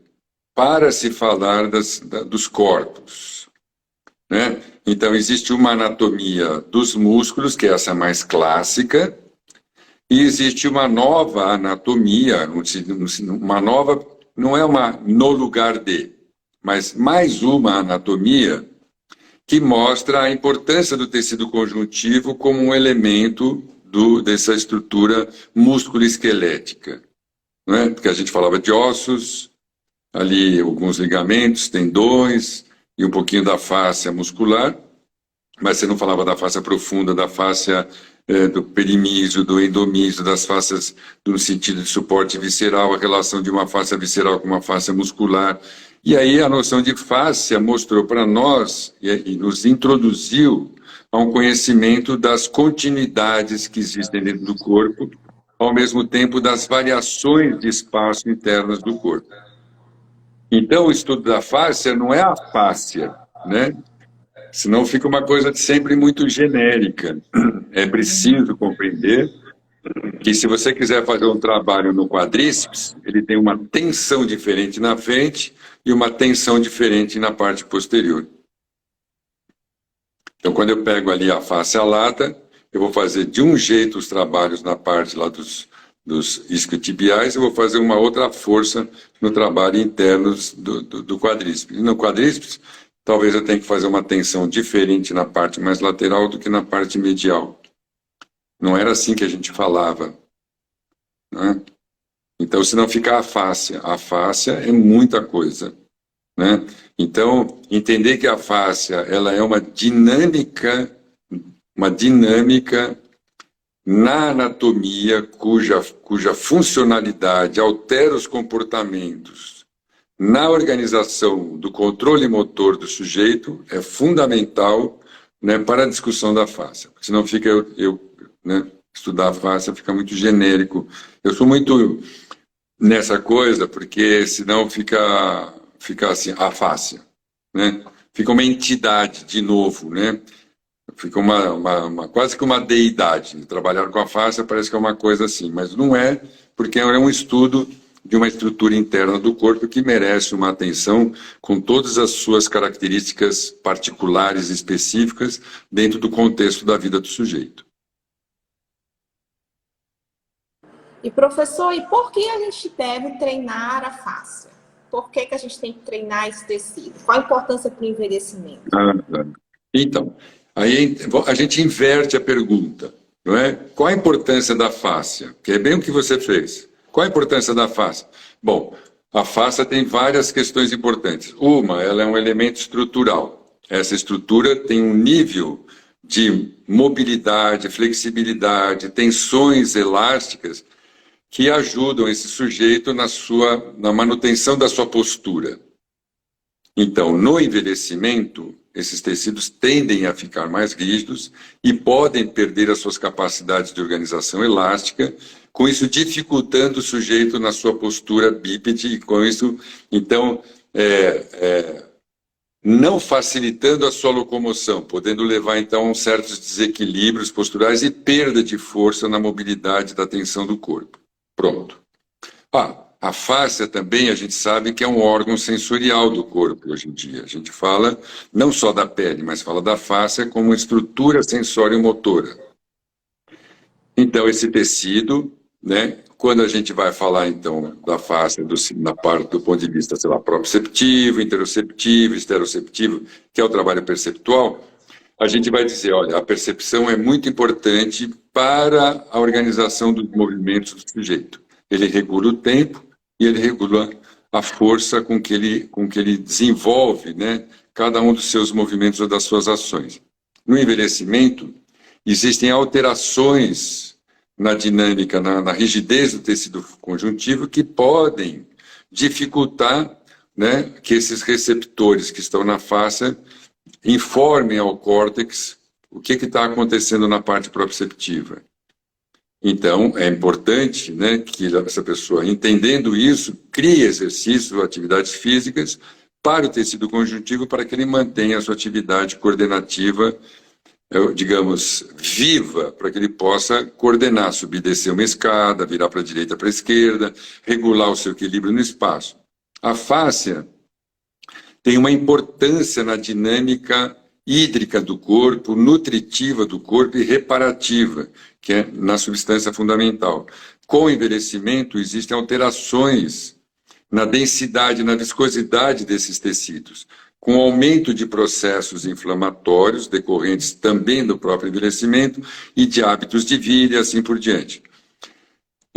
para se falar dos corpos. né? Então, existe uma anatomia dos músculos, que é essa mais clássica, e existe uma nova anatomia, uma nova, não é uma no lugar de, mas mais uma anatomia que mostra a importância do tecido conjuntivo como um elemento dessa estrutura músculo-esquelética, né? Porque a gente falava de ossos, ali alguns ligamentos, tendões e um pouquinho da fáscia muscular, mas você não falava da fáscia profunda, da fáscia do perimísio, do endomísio, das fáscias no sentido de suporte visceral, a relação de uma fáscia visceral com uma fáscia muscular. E aí a noção de fáscia mostrou para nós e nos introduziu a um conhecimento das continuidades que existem dentro do corpo, ao mesmo tempo das variações de espaço internas do corpo. Então, o estudo da fáscia não é a fáscia, né? Senão fica uma coisa sempre muito genérica. É preciso compreender que se você quiser fazer um trabalho no quadríceps, ele tem uma tensão diferente na frente e uma tensão diferente na parte posterior. Então, quando eu pego ali a fáscia lata, eu vou fazer de um jeito os trabalhos na parte lá dos isquiotibiais, eu vou fazer uma outra força no trabalho interno do quadríceps. E no quadríceps, talvez eu tenha que fazer uma tensão diferente na parte mais lateral do que na parte medial. Não era assim que a gente falava, né? Então, se não ficar a fáscia é muita coisa, né? Então, entender que a fáscia ela é uma dinâmica na anatomia cuja funcionalidade altera os comportamentos na organização do controle motor do sujeito é fundamental, né, para a discussão da fáscia. Senão fica né, estudar a fáscia fica muito genérico. Eu sou muito nessa coisa porque senão fica assim a fáscia, né? Fica uma entidade de novo, né? Fica quase que uma deidade. Trabalhar com a fáscia parece que é uma coisa assim, mas não é, porque é um estudo de uma estrutura interna do corpo que merece uma atenção com todas as suas características particulares e específicas dentro do contexto da vida do sujeito. E professor, e por que a gente deve treinar a fáscia? Por que a gente tem que treinar esse tecido? Qual a importância para o envelhecimento? Então, aí a gente inverte a pergunta, não é? Qual a importância da fáscia? Que é bem o que você fez. Qual a importância da fáscia? Bom, a fáscia tem várias questões importantes. Uma, ela é um elemento estrutural. Essa estrutura tem um nível de mobilidade, flexibilidade, tensões elásticas que ajudam esse sujeito na manutenção da sua postura. Então, no envelhecimento, esses tecidos tendem a ficar mais rígidos e podem perder as suas capacidades de organização elástica, com isso dificultando o sujeito na sua postura bípede e com isso, então, não facilitando a sua locomoção, podendo levar, então, a certos desequilíbrios posturais e perda de força na mobilidade da tensão do corpo. Pronto. A fáscia também, a gente sabe que é um órgão sensorial do corpo hoje em dia. A gente fala não só da pele, mas fala da fáscia como estrutura sensório-motora. Então, esse tecido, né, quando a gente vai falar, então, da fáscia na parte do ponto de vista, sei lá, proprioceptivo, interoceptivo, esteroceptivo, que é o trabalho perceptual, a gente vai dizer, olha, a percepção é muito importante para a organização dos movimentos do sujeito. Ele regula o tempo e ele regula a força com que ele desenvolve, né, cada um dos seus movimentos ou das suas ações. No envelhecimento, existem alterações na dinâmica, na rigidez do tecido conjuntivo que podem dificultar, né, que esses receptores que estão na fáscia informem ao córtex o que está acontecendo na parte proprioceptiva. Então, é importante, né, que essa pessoa, entendendo isso, crie exercícios ou atividades físicas para o tecido conjuntivo para que ele mantenha a sua atividade coordenativa, digamos, viva, para que ele possa coordenar, subir e descer uma escada, virar para a direita, para a esquerda, regular o seu equilíbrio no espaço. A fáscia tem uma importância na dinâmica hídrica do corpo, nutritiva do corpo e reparativa, que é na substância fundamental. Com o envelhecimento, existem alterações na densidade, na viscosidade desses tecidos, com aumento de processos inflamatórios decorrentes também do próprio envelhecimento e de hábitos de vida e assim por diante.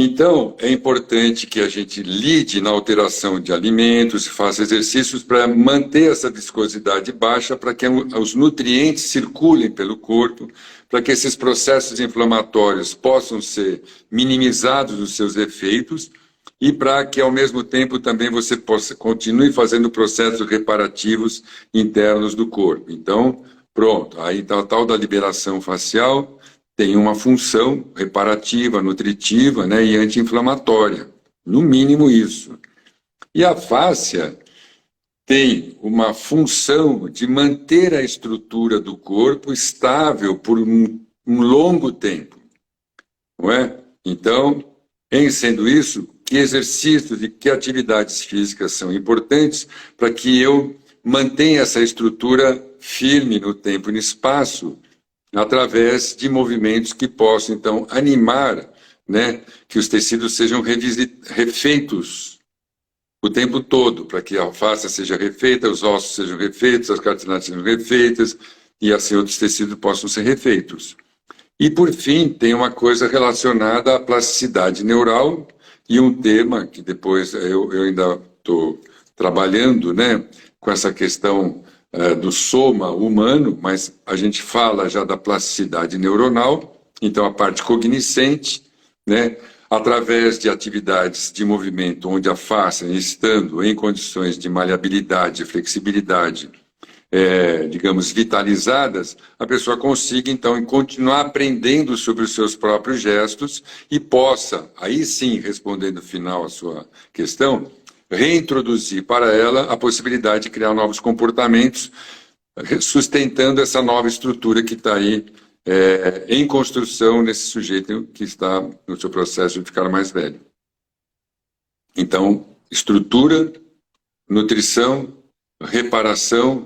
Então, é importante que a gente lide na alteração de alimentos, faça exercícios para manter essa viscosidade baixa, para que os nutrientes circulem pelo corpo, para que esses processos inflamatórios possam ser minimizados os seus efeitos e para que, ao mesmo tempo, também você continue fazendo processos reparativos internos do corpo. Então, pronto, aí tá a tal da liberação facial tem uma função reparativa, nutritiva, né, e anti-inflamatória. No mínimo isso. E a fáscia tem uma função de manter a estrutura do corpo estável por um longo tempo. Não é? Então, em sendo isso, que exercícios e que atividades físicas são importantes para que eu mantenha essa estrutura firme no tempo e no espaço, através de movimentos que possam, então, animar, né, que os tecidos sejam refeitos o tempo todo, para que a face seja refeita, os ossos sejam refeitos, as cartilagens sejam refeitas, e assim outros tecidos possam ser refeitos. E, por fim, tem uma coisa relacionada à plasticidade neural, e um tema que depois eu ainda estou trabalhando, né, com essa questão do soma humano, mas a gente fala já da plasticidade neuronal, então a parte cognoscente, né, através de atividades de movimento, onde a face, estando em condições de maleabilidade, flexibilidade, digamos, vitalizadas, a pessoa consiga, então, continuar aprendendo sobre os seus próprios gestos e possa, aí sim, respondendo no final a sua questão, reintroduzir para ela a possibilidade de criar novos comportamentos, sustentando essa nova estrutura que está aí em construção nesse sujeito que está no seu processo de ficar mais velho. Então, estrutura, nutrição, reparação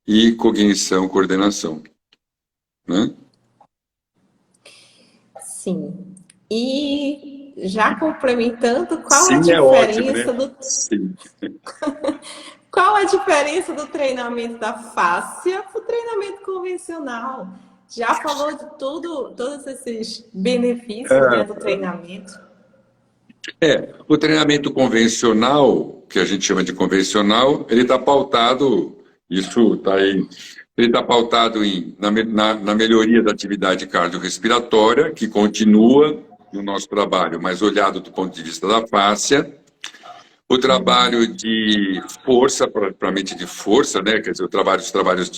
e cognição, coordenação. Né? Sim. E já complementando, qual Sim, a diferença ótimo, né? Sim. Qual a diferença do treinamento da fáscia para o treinamento convencional? Já falou de todos esses benefícios, né, do treinamento? O treinamento convencional, que a gente chama de convencional, ele está pautado, isso está aí, ele está pautado na melhoria da atividade cardiorrespiratória, que continua no nosso trabalho, mas olhado do ponto de vista da fáscia, o trabalho de força, propriamente de força, né? Quer dizer, os trabalhos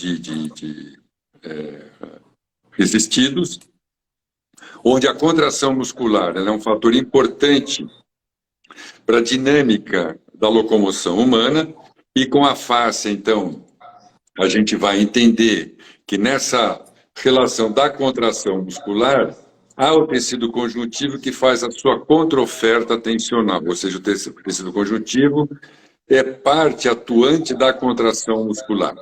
resistidos, onde a contração muscular ela é um fator importante para a dinâmica da locomoção humana, e com a fáscia, então, a gente vai entender que nessa relação da contração muscular, há o tecido conjuntivo que faz a sua contraoferta tensional, ou seja, o tecido conjuntivo é parte atuante da contração muscular.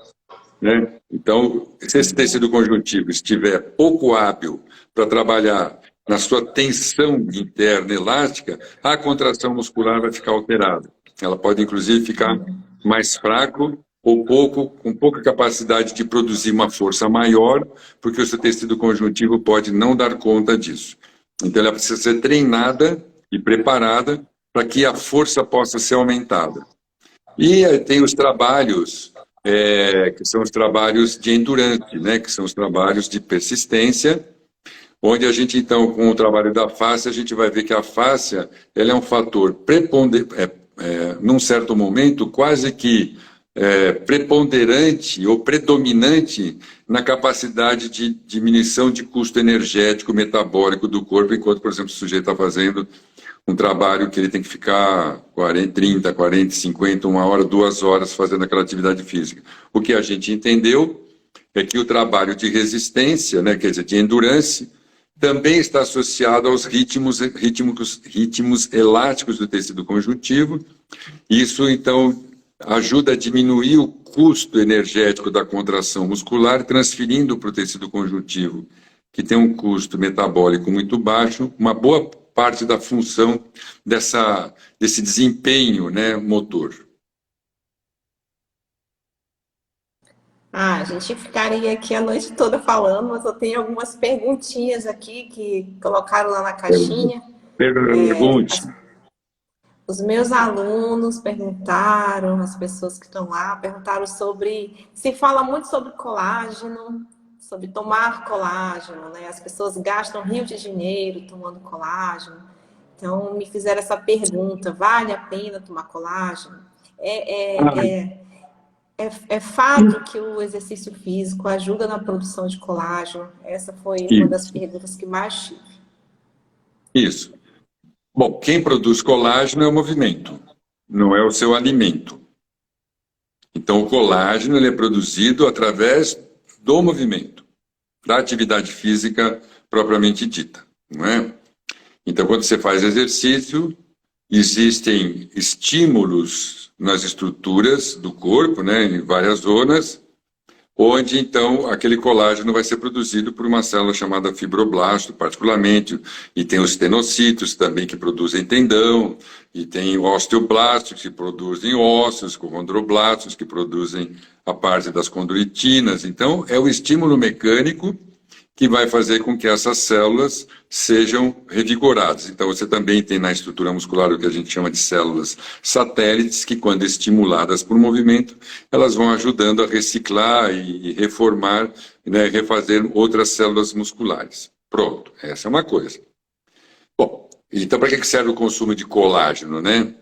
Né? Então, se esse tecido conjuntivo estiver pouco hábil para trabalhar na sua tensão interna elástica, a contração muscular vai ficar alterada. Ela pode, inclusive, ficar mais fraco ou com pouca capacidade de produzir uma força maior, porque o seu tecido conjuntivo pode não dar conta disso. Então, ela precisa ser treinada e preparada para que a força possa ser aumentada. E tem os trabalhos, que são os trabalhos de endurance, né, que são os trabalhos de persistência, onde a gente, então, com o trabalho da fáscia, a gente vai ver que a fáscia ela é um fator preponderante, num certo momento, quase que preponderante ou predominante na capacidade de diminuição de custo energético metabólico do corpo, enquanto, por exemplo, o sujeito está fazendo um trabalho que ele tem que ficar 30, 40, 50, 1 hora, 2 horas fazendo aquela atividade física. O que a gente entendeu é que o trabalho de resistência, né, quer dizer, de endurance, também está associado aos ritmos elásticos do tecido conjuntivo. Isso, então, ajuda a diminuir o custo energético da contração muscular, transferindo para o tecido conjuntivo, que tem um custo metabólico muito baixo, uma boa parte da função desse desempenho, né, motor. A gente ficaria aqui a noite toda falando, mas eu tenho algumas perguntinhas aqui que colocaram lá na caixinha. Pergunte. Os meus alunos perguntaram, as pessoas que estão lá, perguntaram sobre... Se fala muito sobre colágeno, sobre tomar colágeno, né? As pessoas gastam rios de dinheiro tomando colágeno. Então, me fizeram essa pergunta, vale a pena tomar colágeno? É fato que o exercício físico ajuda na produção de colágeno? Essa foi uma das perguntas que mais tive. Isso. Bom, quem produz colágeno é o movimento, não é o seu alimento. Então, o colágeno ele é produzido através do movimento, da atividade física propriamente dita, não é? Então, quando você faz exercício, existem estímulos nas estruturas do corpo, né, em várias zonas, onde, então, aquele colágeno vai ser produzido por uma célula chamada fibroblasto, particularmente, e tem os estenocitos também que produzem tendão, e tem osteoblastos que produzem ossos, condroblastos que produzem a parte das condroitinas. Então, é o estímulo mecânico que vai fazer com que essas células sejam revigoradas. Então, você também tem na estrutura muscular o que a gente chama de células satélites, que quando estimuladas por movimento, elas vão ajudando a reciclar e reformar, né, refazer outras células musculares. Pronto, essa é uma coisa. Bom, então para que serve o consumo de colágeno, né?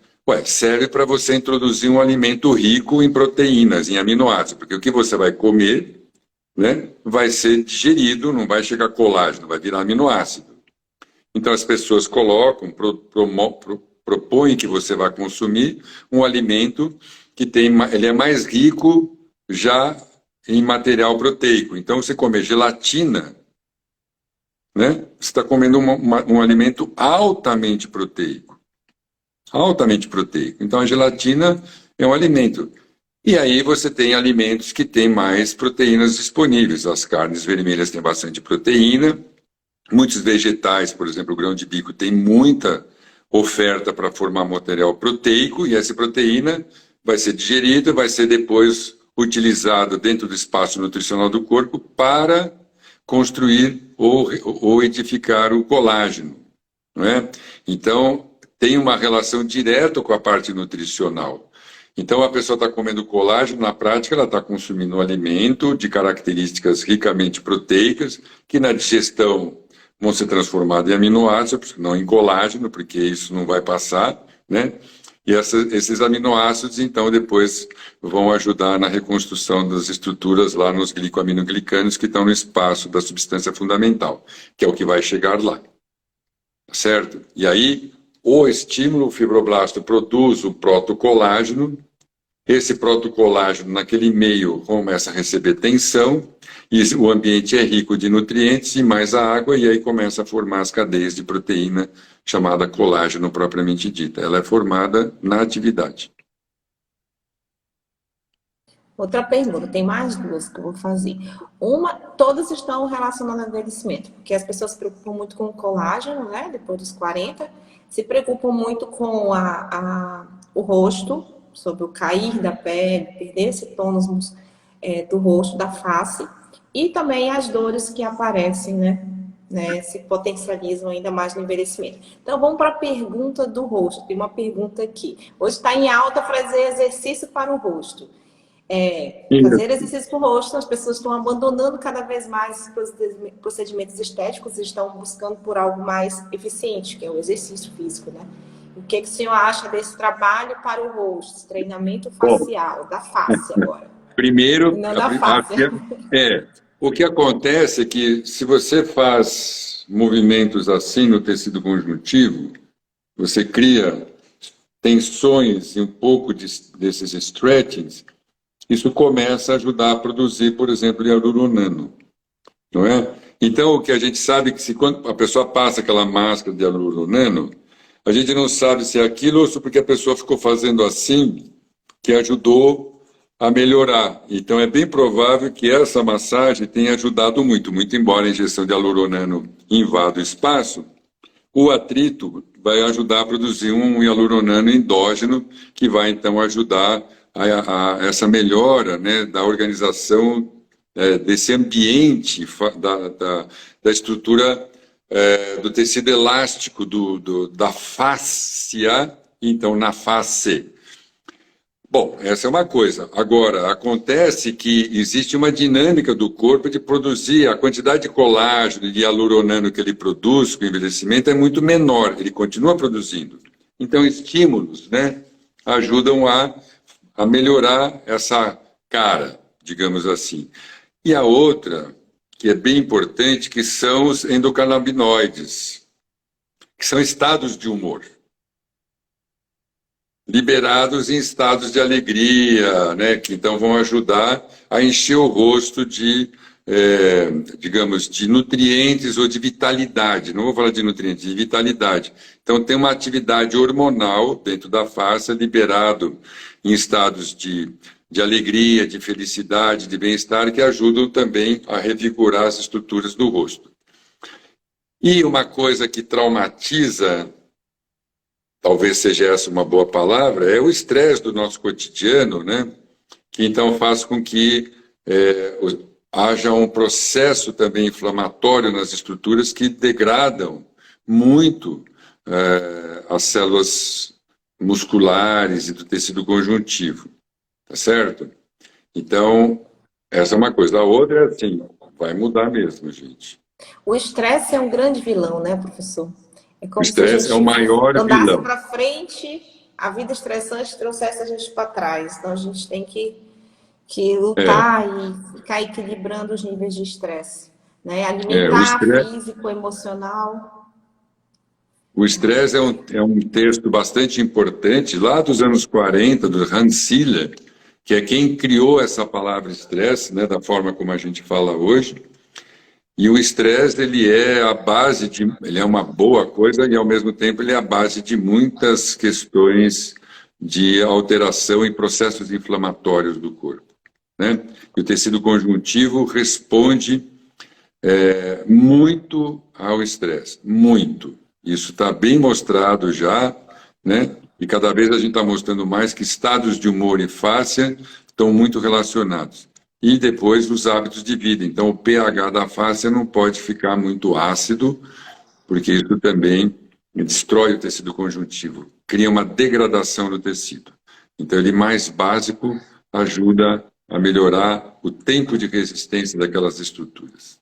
Serve para você introduzir um alimento rico em proteínas, em aminoácidos, porque o que você vai comer, né, vai ser digerido, não vai chegar colágeno, vai virar aminoácido. Então as pessoas colocam, propõem que você vá consumir um alimento que ele é mais rico já em material proteico. Então você comer gelatina, né, você está comendo um alimento altamente proteico. Altamente proteico. Então a gelatina é um alimento. E aí você tem alimentos que têm mais proteínas disponíveis. As carnes vermelhas têm bastante proteína. Muitos vegetais, por exemplo, o grão de bico, tem muita oferta para formar material proteico. E essa proteína vai ser digerida, vai ser depois utilizada dentro do espaço nutricional do corpo para construir ou edificar o colágeno, não é? Então, tem uma relação direta com a parte nutricional. Então, a pessoa está comendo colágeno, na prática, ela está consumindo um alimento de características ricamente proteicas, que na digestão vão ser transformados em aminoácidos, não em colágeno, porque isso não vai passar, né? E esses aminoácidos, então, depois vão ajudar na reconstrução das estruturas lá nos glicoaminoglicanos que estão no espaço da substância fundamental, que é o que vai chegar lá. Certo? E aí, o estímulo, o fibroblasto produz o protocolágeno. Esse protocolágeno, naquele meio, começa a receber tensão, e o ambiente é rico de nutrientes e mais a água, e aí começa a formar as cadeias de proteína, chamada colágeno propriamente dita. Ela é formada na atividade. Outra pergunta, tem mais duas que eu vou fazer. Uma, todas estão relacionadas ao envelhecimento, porque as pessoas se preocupam muito com o colágeno, né, depois dos 40, se preocupam muito com o rosto, sobre o cair da pele, perder esse tônus do rosto, da face, e também as dores que aparecem, né, se potencializam ainda mais no envelhecimento. Então, vamos para a pergunta do rosto. Tem uma pergunta aqui. Hoje está em alta fazer exercício para o rosto. Fazer exercício para o rosto, as pessoas estão abandonando cada vez mais os procedimentos estéticos e estão buscando por algo mais eficiente, que é o exercício físico, né? O que o senhor acha desse trabalho para o rosto, treinamento facial, da face agora? Primeiro, não da face. O que acontece é que se você faz movimentos assim no tecido conjuntivo, você cria tensões e um pouco desses stretchings, isso começa a ajudar a produzir, por exemplo, hialuronano, não é? Então, o que a gente sabe é que quando a pessoa passa aquela máscara de hialuronano, a gente não sabe se é aquilo ou se porque a pessoa ficou fazendo assim que ajudou a melhorar. Então, é bem provável que essa massagem tenha ajudado muito, muito embora a injeção de hialuronano invada o espaço, o atrito vai ajudar a produzir um hialuronano endógeno, que vai, então, ajudar a essa melhora, né, da organização desse ambiente, da estrutura do tecido elástico da fáscia, então, na face. Bom, essa é uma coisa. Agora, acontece que existe uma dinâmica do corpo de produzir a quantidade de colágeno e de hialuronano que ele produz com o envelhecimento é muito menor, ele continua produzindo. Então, estímulos, né, ajudam a melhorar essa cara, digamos assim. E a outra, que é bem importante, que são os endocannabinoides, que são estados de humor, liberados em estados de alegria, né, que então vão ajudar a encher o rosto digamos, de nutrientes ou de vitalidade. Não vou falar de nutrientes, de vitalidade. Então tem uma atividade hormonal dentro da face, liberado em estados de alegria, de felicidade, de bem-estar, que ajudam também a revigorar as estruturas do rosto. E uma coisa que traumatiza, talvez seja essa uma boa palavra, é o estresse do nosso cotidiano, né? Que então faz com que haja um processo também inflamatório nas estruturas que degradam muito as células musculares e do tecido conjuntivo, tá certo? Então, essa é uma coisa. A outra é assim, vai mudar mesmo, gente. O estresse é um grande vilão, né, professor? É O como se a estresse é o gente maior andasse vilão. para frente, a vida estressante trouxesse a gente para trás. Então a gente tem que lutar e ficar equilibrando os níveis de estresse, né? O Alimentar, estresse. físico, emocional. O estresse é um texto bastante importante, lá dos anos 40, do Hans Siller, que é quem criou essa palavra estresse, né, da forma como a gente fala hoje. E o estresse, ele é a base ele é uma boa coisa e, ao mesmo tempo, ele é a base de muitas questões de alteração em processos inflamatórios do corpo, né? E o tecido conjuntivo responde muito ao estresse, muito. Isso está bem mostrado já, né? E cada vez a gente está mostrando mais que estados de humor e fáscia estão muito relacionados. E depois os hábitos de vida. Então, o pH da fáscia não pode ficar muito ácido, porque isso também destrói o tecido conjuntivo, cria uma degradação no tecido. Então, ele mais básico ajuda a melhorar o tempo de resistência daquelas estruturas.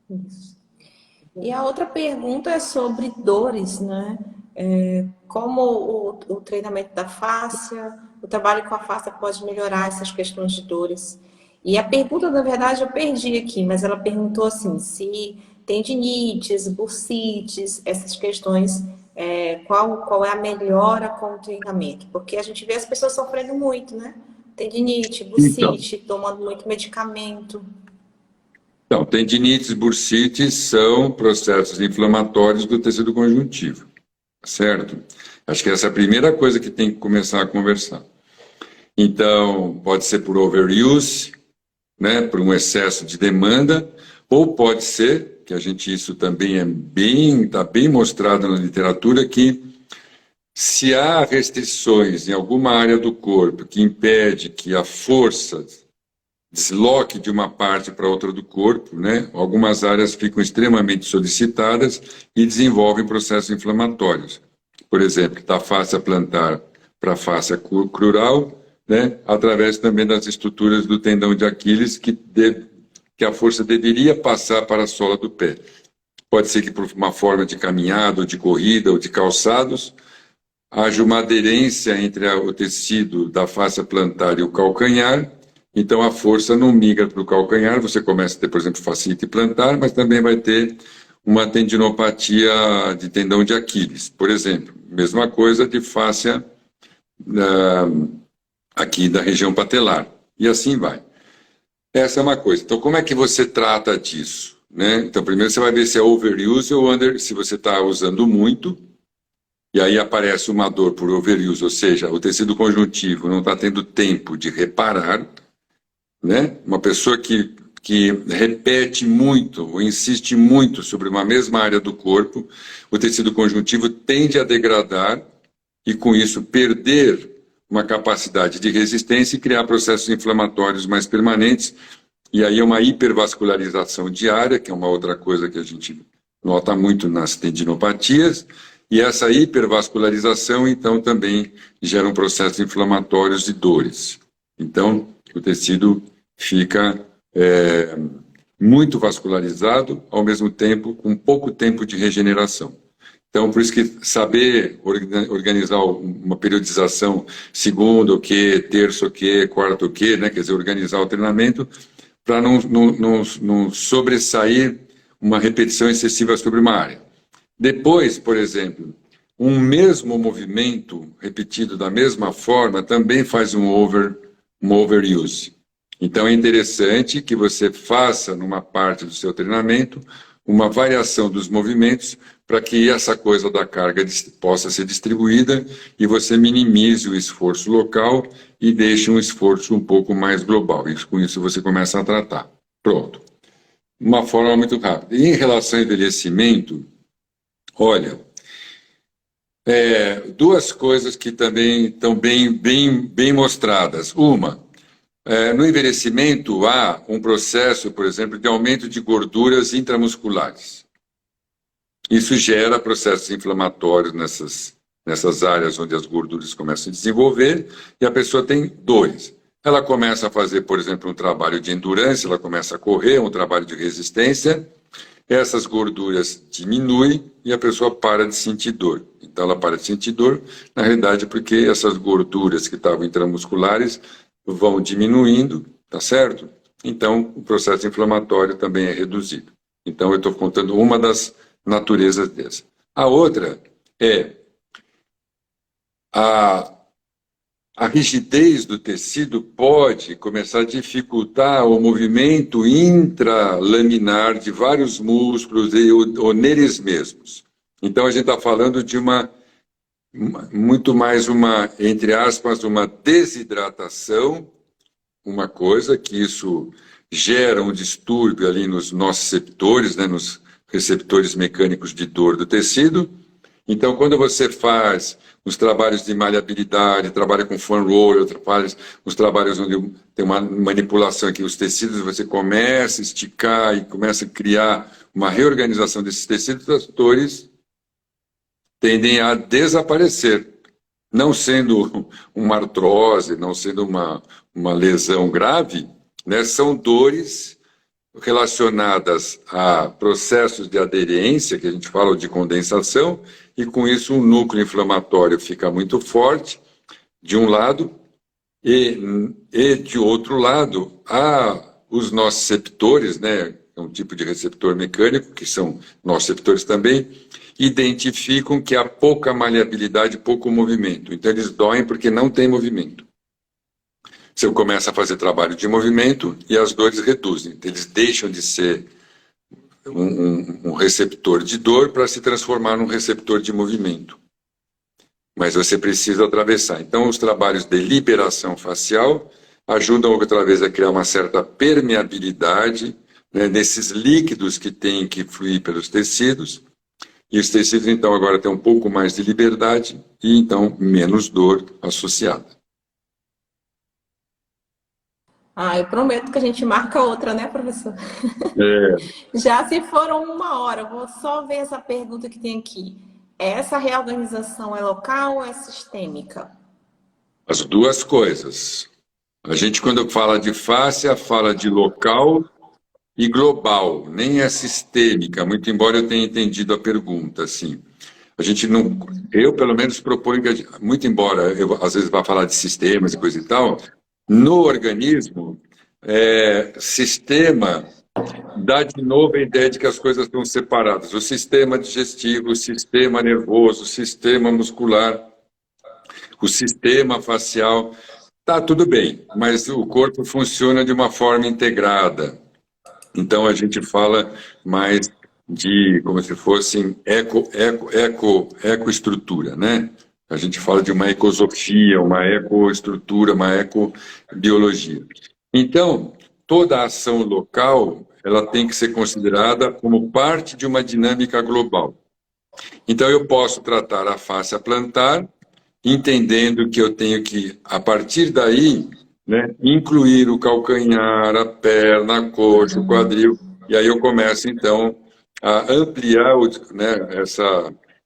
Isso. E a outra pergunta é sobre dores, né? Como o treinamento da fáscia, o trabalho com a fáscia pode melhorar essas questões de dores. E a pergunta, na verdade, eu perdi aqui, mas ela perguntou assim, se tendinites, bursites, essas questões, qual é a melhora com o treinamento? Porque a gente vê as pessoas sofrendo muito, né? Tendinite, bursite, tomando muito medicamento. Então, tendinites, bursites são processos inflamatórios do tecido conjuntivo, certo? Acho que essa é a primeira coisa que tem que começar a conversar. Então, pode ser por overuse, né, por um excesso de demanda, ou pode ser, que isso também está bem mostrado na literatura, que se há restrições em alguma área do corpo que impede que a força desloque de uma parte para outra do corpo, né? Algumas áreas ficam extremamente solicitadas e desenvolvem processos inflamatórios. Por exemplo, da fáscia plantar para a fáscia crural, né? Através também das estruturas do tendão de Aquiles, que a força deveria passar para a sola do pé. Pode ser que por uma forma de caminhada, ou de corrida, ou de calçados, haja uma aderência entre o tecido da fáscia plantar e o calcanhar. Então, a força não migra para o calcanhar, você começa a ter, por exemplo, fascite plantar, mas também vai ter uma tendinopatia de tendão de Aquiles, por exemplo. Mesma coisa de fáscia aqui da região patelar. E assim vai. Essa é uma coisa. Então, como é que você trata disso, né? Então, primeiro você vai ver se é overuse ou se você está usando muito. e aí aparece uma dor por overuse, ou seja, o tecido conjuntivo não está tendo tempo de reparar, né? Uma pessoa que repete muito ou insiste muito sobre uma mesma área do corpo, o tecido conjuntivo tende a degradar e, com isso, perder uma capacidade de resistência e criar processos inflamatórios mais permanentes. E aí é uma hipervascularização diária, que é uma outra coisa que a gente nota muito nas tendinopatias, e essa hipervascularização, então, também gera um processo inflamatórios e dores. Então, o tecido fica muito vascularizado, ao mesmo tempo, com pouco tempo de regeneração. Então, por isso que saber organizar uma periodização segunda o quê, terça o quê, quarta o quê, né? Quer dizer, organizar o treinamento para não sobressair uma repetição excessiva sobre uma área. Depois, por exemplo, um mesmo movimento repetido da mesma forma também faz um overuse. Então, é interessante que você faça, numa parte do seu treinamento, uma variação dos movimentos para que essa coisa da carga possa ser distribuída e você minimize o esforço local e deixe um esforço um pouco mais global. E com isso você começa a tratar. Pronto. Uma forma muito rápida. E em relação ao envelhecimento, olha, duas coisas que também estão bem mostradas. Uma, no envelhecimento há um processo, por exemplo, de aumento de gorduras intramusculares. Isso gera processos inflamatórios nessas áreas onde as gorduras começam a desenvolver e a pessoa tem dores. Ela começa a fazer, por exemplo, um trabalho de endurance, ela começa a correr, um trabalho de resistência, essas gorduras diminuem e a pessoa para de sentir dor. Então ela para de sentir dor, na realidade, porque essas gorduras que estavam intramusculares vão diminuindo, tá certo? Então o processo inflamatório também é reduzido. Então eu estou contando uma das naturezas dessa. A outra é a rigidez do tecido pode começar a dificultar o movimento intralaminar de vários músculos ou neles mesmos. Então a gente está falando de muito mais entre aspas, uma desidratação, uma coisa que isso gera um distúrbio ali nos nociceptores, né, nos receptores mecânicos de dor do tecido. Então, quando você faz os trabalhos de maleabilidade, trabalha com foam roller, os trabalhos onde tem uma manipulação aqui, os tecidos, você começa a esticar e começa a criar uma reorganização desses tecidos, as dores tendem a desaparecer. Não sendo uma artrose, não sendo uma lesão grave, né, são dores relacionadas a processos de aderência, que a gente fala de condensação, e com isso o núcleo inflamatório fica muito forte, de um lado, e de outro lado, os nociceptores, né, é um tipo de receptor mecânico, que são nociceptores também, identificam que há pouca maleabilidade, pouco movimento. Então eles doem porque não tem movimento. Você começa a fazer trabalho de movimento e as dores reduzem. Então, eles deixam de ser um receptor de dor para se transformar num receptor de movimento. Mas você precisa atravessar. Então, os trabalhos de liberação facial ajudam outra vez a criar uma certa permeabilidade, né, nesses líquidos que têm que fluir pelos tecidos. E os tecidos, então, agora têm um pouco mais de liberdade e, então, menos dor associada. Eu prometo que a gente marca outra, né, professor? Já se foram 1 hora, eu vou só ver essa pergunta que tem aqui. Essa reorganização é local ou é sistêmica? As duas coisas. A gente, quando fala de fáscia, fala de local e global, nem é sistêmica, muito embora eu tenha entendido a pergunta, assim. A gente não... Eu, pelo menos, proponho que, muito embora eu, às vezes, vá falar de sistemas e coisa e tal, no organismo, sistema dá de novo a ideia de que as coisas estão separadas. O sistema digestivo, o sistema nervoso, o sistema muscular, o sistema facial, está tudo bem, mas o corpo funciona de uma forma integrada. Então a gente fala mais como se fossem ecoestrutura, né? A gente fala de uma ecosofia, uma ecoestrutura, uma ecobiologia. Então, toda ação local, ela tem que ser considerada como parte de uma dinâmica global. Então, eu posso tratar a face plantar, entendendo que eu tenho que, a partir daí, né, incluir o calcanhar, a perna, a coxa, o quadril, e aí eu começo, então, a ampliar né,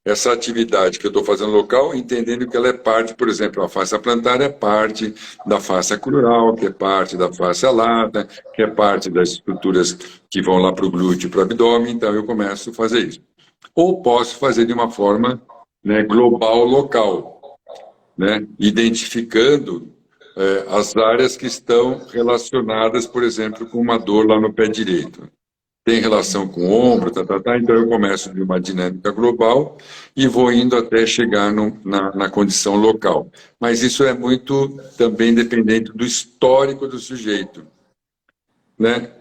essa atividade que eu estou fazendo local, entendendo que ela é parte, por exemplo, a face plantar é parte da face crural, que é parte da face lata, que é parte das estruturas que vão lá para o glúteo e para o abdômen, então eu começo a fazer isso. Ou posso fazer de uma forma, né, global, local, né, identificando as áreas que estão relacionadas, por exemplo, com uma dor lá no pé direito. Tem relação com o ombro, então eu começo de uma dinâmica global e vou indo até chegar na condição local. Mas isso é muito também dependente do histórico do sujeito, né?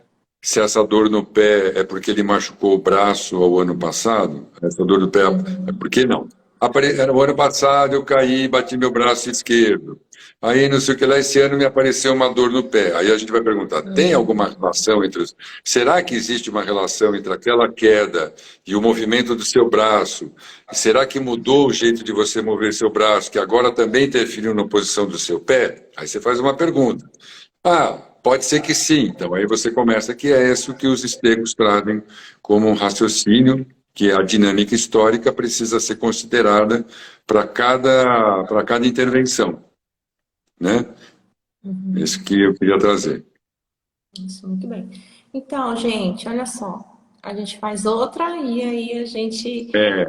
Se essa dor no pé é porque ele machucou o braço ao ano passado, essa dor no pé é porque não. No ano passado eu caí e bati meu braço esquerdo. Aí não sei o que lá, esse ano me apareceu uma dor no pé. Aí a gente vai perguntar, tem alguma relação entre os... Será que existe uma relação entre aquela queda e o movimento do seu braço? Será que mudou o jeito de você mover seu braço, que agora também interferiu na posição do seu pé? Aí você faz uma pergunta. Pode ser que sim. Então, aí você começa que é isso que os estoicos trazem como um raciocínio, que a dinâmica histórica precisa ser considerada para cada intervenção, né? Isso que eu queria trazer. Isso, muito bem. Então, gente, olha só. A gente faz outra e aí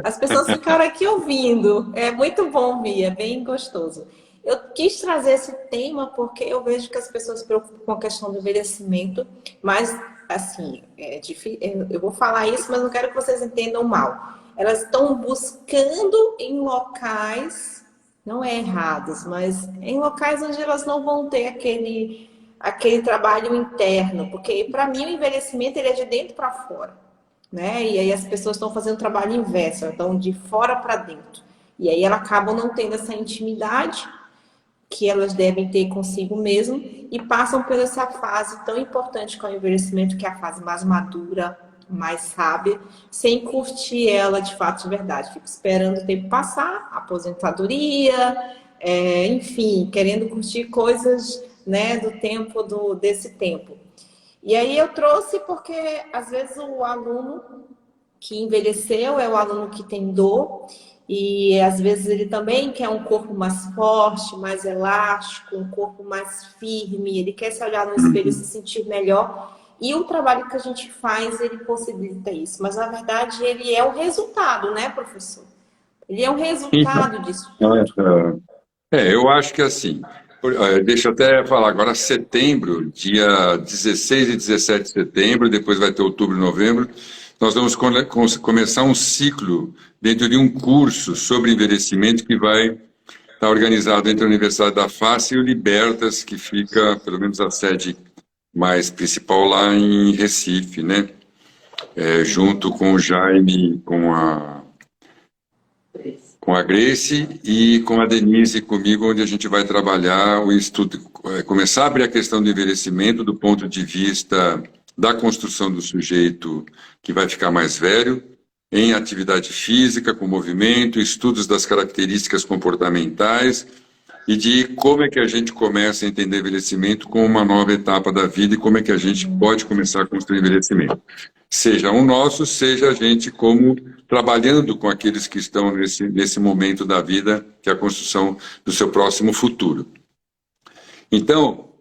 as pessoas ficaram aqui ouvindo. É muito bom ouvir, é bem gostoso. Eu quis trazer esse tema porque eu vejo que as pessoas se preocupam com a questão do envelhecimento, mas, assim, é difícil, eu vou falar isso, mas não quero que vocês entendam mal. Elas estão buscando em locais, não é errados, mas em locais onde elas não vão ter aquele trabalho interno, porque para mim o envelhecimento ele é de dentro para fora, né? E aí as pessoas estão fazendo o trabalho inverso, então de fora para dentro. E aí elas acabam não tendo essa intimidade que elas devem ter consigo mesmo e passam por essa fase tão importante com o envelhecimento, que é a fase mais madura, mais sábia, sem curtir ela de fato de verdade. Fico esperando o tempo passar, aposentadoria, enfim, querendo curtir coisas, né, do tempo desse tempo. E aí eu trouxe porque às vezes o aluno que envelheceu é o aluno que tem dor. E às vezes ele também quer um corpo mais forte, mais elástico, um corpo mais firme, ele quer se olhar no espelho e se sentir melhor. E o trabalho que a gente faz, ele possibilita isso. Mas, na verdade, ele é o resultado, né, professor? Ele é o resultado disso tudo. Eu acho que assim, deixa eu até falar, agora setembro, dia 16 e 17 de setembro, depois vai ter outubro e novembro, nós vamos começar um ciclo dentro de um curso sobre envelhecimento que vai estar organizado entre a Universidade da Face e o Libertas, que fica, pelo menos a sede mais principal lá em Recife, né? Junto com o Jaime, com a Grace e com a Denise e comigo, onde a gente vai trabalhar o estudo, começar a abrir a questão do envelhecimento do ponto de vista da construção do sujeito que vai ficar mais velho, em atividade física, com movimento, estudos das características comportamentais e de como é que a gente começa a entender envelhecimento como uma nova etapa da vida e como é que a gente pode começar a construir envelhecimento. Seja um nosso, seja a gente como trabalhando com aqueles que estão nesse momento da vida, que é a construção do seu próximo futuro. Então,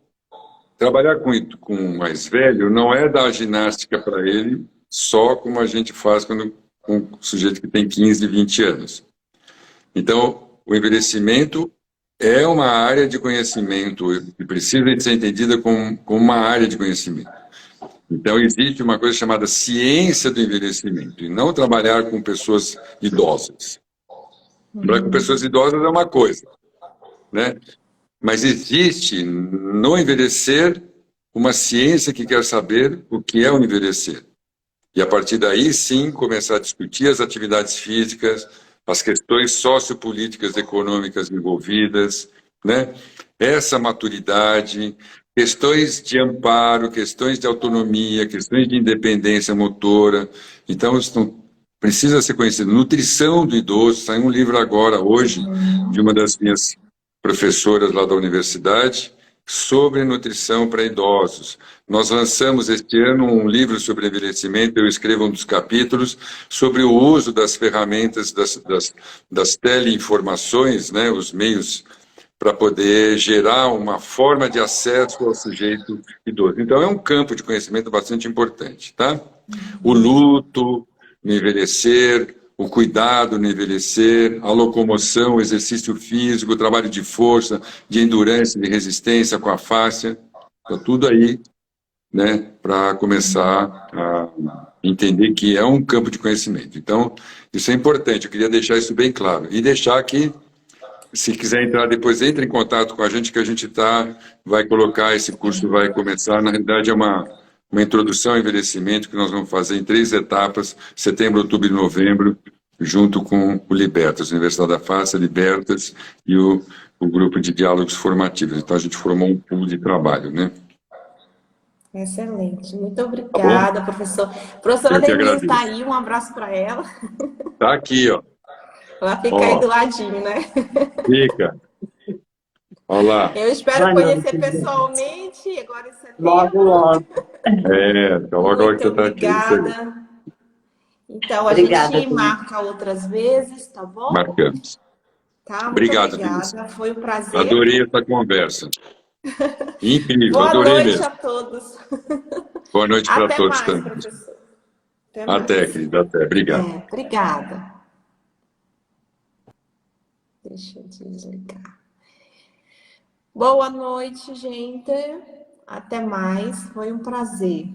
trabalhar com o mais velho não é dar ginástica para ele só como a gente faz com um sujeito que tem 15, 20 anos. Então, o envelhecimento é uma área de conhecimento que precisa ser entendida como uma área de conhecimento. Então, existe uma coisa chamada ciência do envelhecimento, e não trabalhar com pessoas idosas. Trabalhar com pessoas idosas é uma coisa, né? Mas existe no envelhecer uma ciência que quer saber o que é o envelhecer. E a partir daí, sim, começar a discutir as atividades físicas, as questões sociopolíticas, econômicas envolvidas, né? Essa maturidade, questões de amparo, questões de autonomia, questões de independência motora. Então, isso precisa ser conhecido. Nutrição do idoso, saiu um livro agora, hoje, de uma das minhas professoras lá da universidade, sobre nutrição para idosos. Nós lançamos este ano um livro sobre envelhecimento, eu escrevo um dos capítulos, sobre o uso das ferramentas das teleinformações, né, os meios para poder gerar uma forma de acesso ao sujeito idoso. Então, é um campo de conhecimento bastante importante, tá? O luto no envelhecer, o cuidado no envelhecer, a locomoção, o exercício físico, o trabalho de força, de endurance, de resistência com a fáscia, está tudo aí, né, para começar a entender que é um campo de conhecimento. Então, isso é importante, eu queria deixar isso bem claro. E deixar que, se quiser entrar depois, entre em contato com a gente, que a gente vai colocar, esse curso vai começar, na realidade é uma introdução ao envelhecimento que nós vamos fazer em 3 etapas, setembro, outubro e novembro, junto com o Libertas, Universidade da Face, Libertas e o grupo de diálogos formativos. Então a gente formou um pool de trabalho, né? Excelente. Muito Tá bom? obrigada, professor. Professora Eu que Denise está agradeço. aí, um abraço para ela. Tá aqui, ó. Ela fica aí do Ó, ladinho, né? fica. Olha lá. Eu espero Boa conhecer noite, gente. pessoalmente agora em Logo, setembro. logo. Então logo que Muito você tá aqui, é isso aí. obrigada. Então, a Obrigada, gente marca outras vezes, tá bom? Marcamos. Tá? Muito Obrigado, Denise. obrigada. Foi um prazer. Adorei essa conversa. Incrível, Boa adorei noite mesmo. a todos. Boa noite para Até todos mais, também. professor. Até Até, mais. querida, até. Obrigado. Obrigada. Deixa eu desligar. Boa noite, gente. Até mais. Foi um prazer.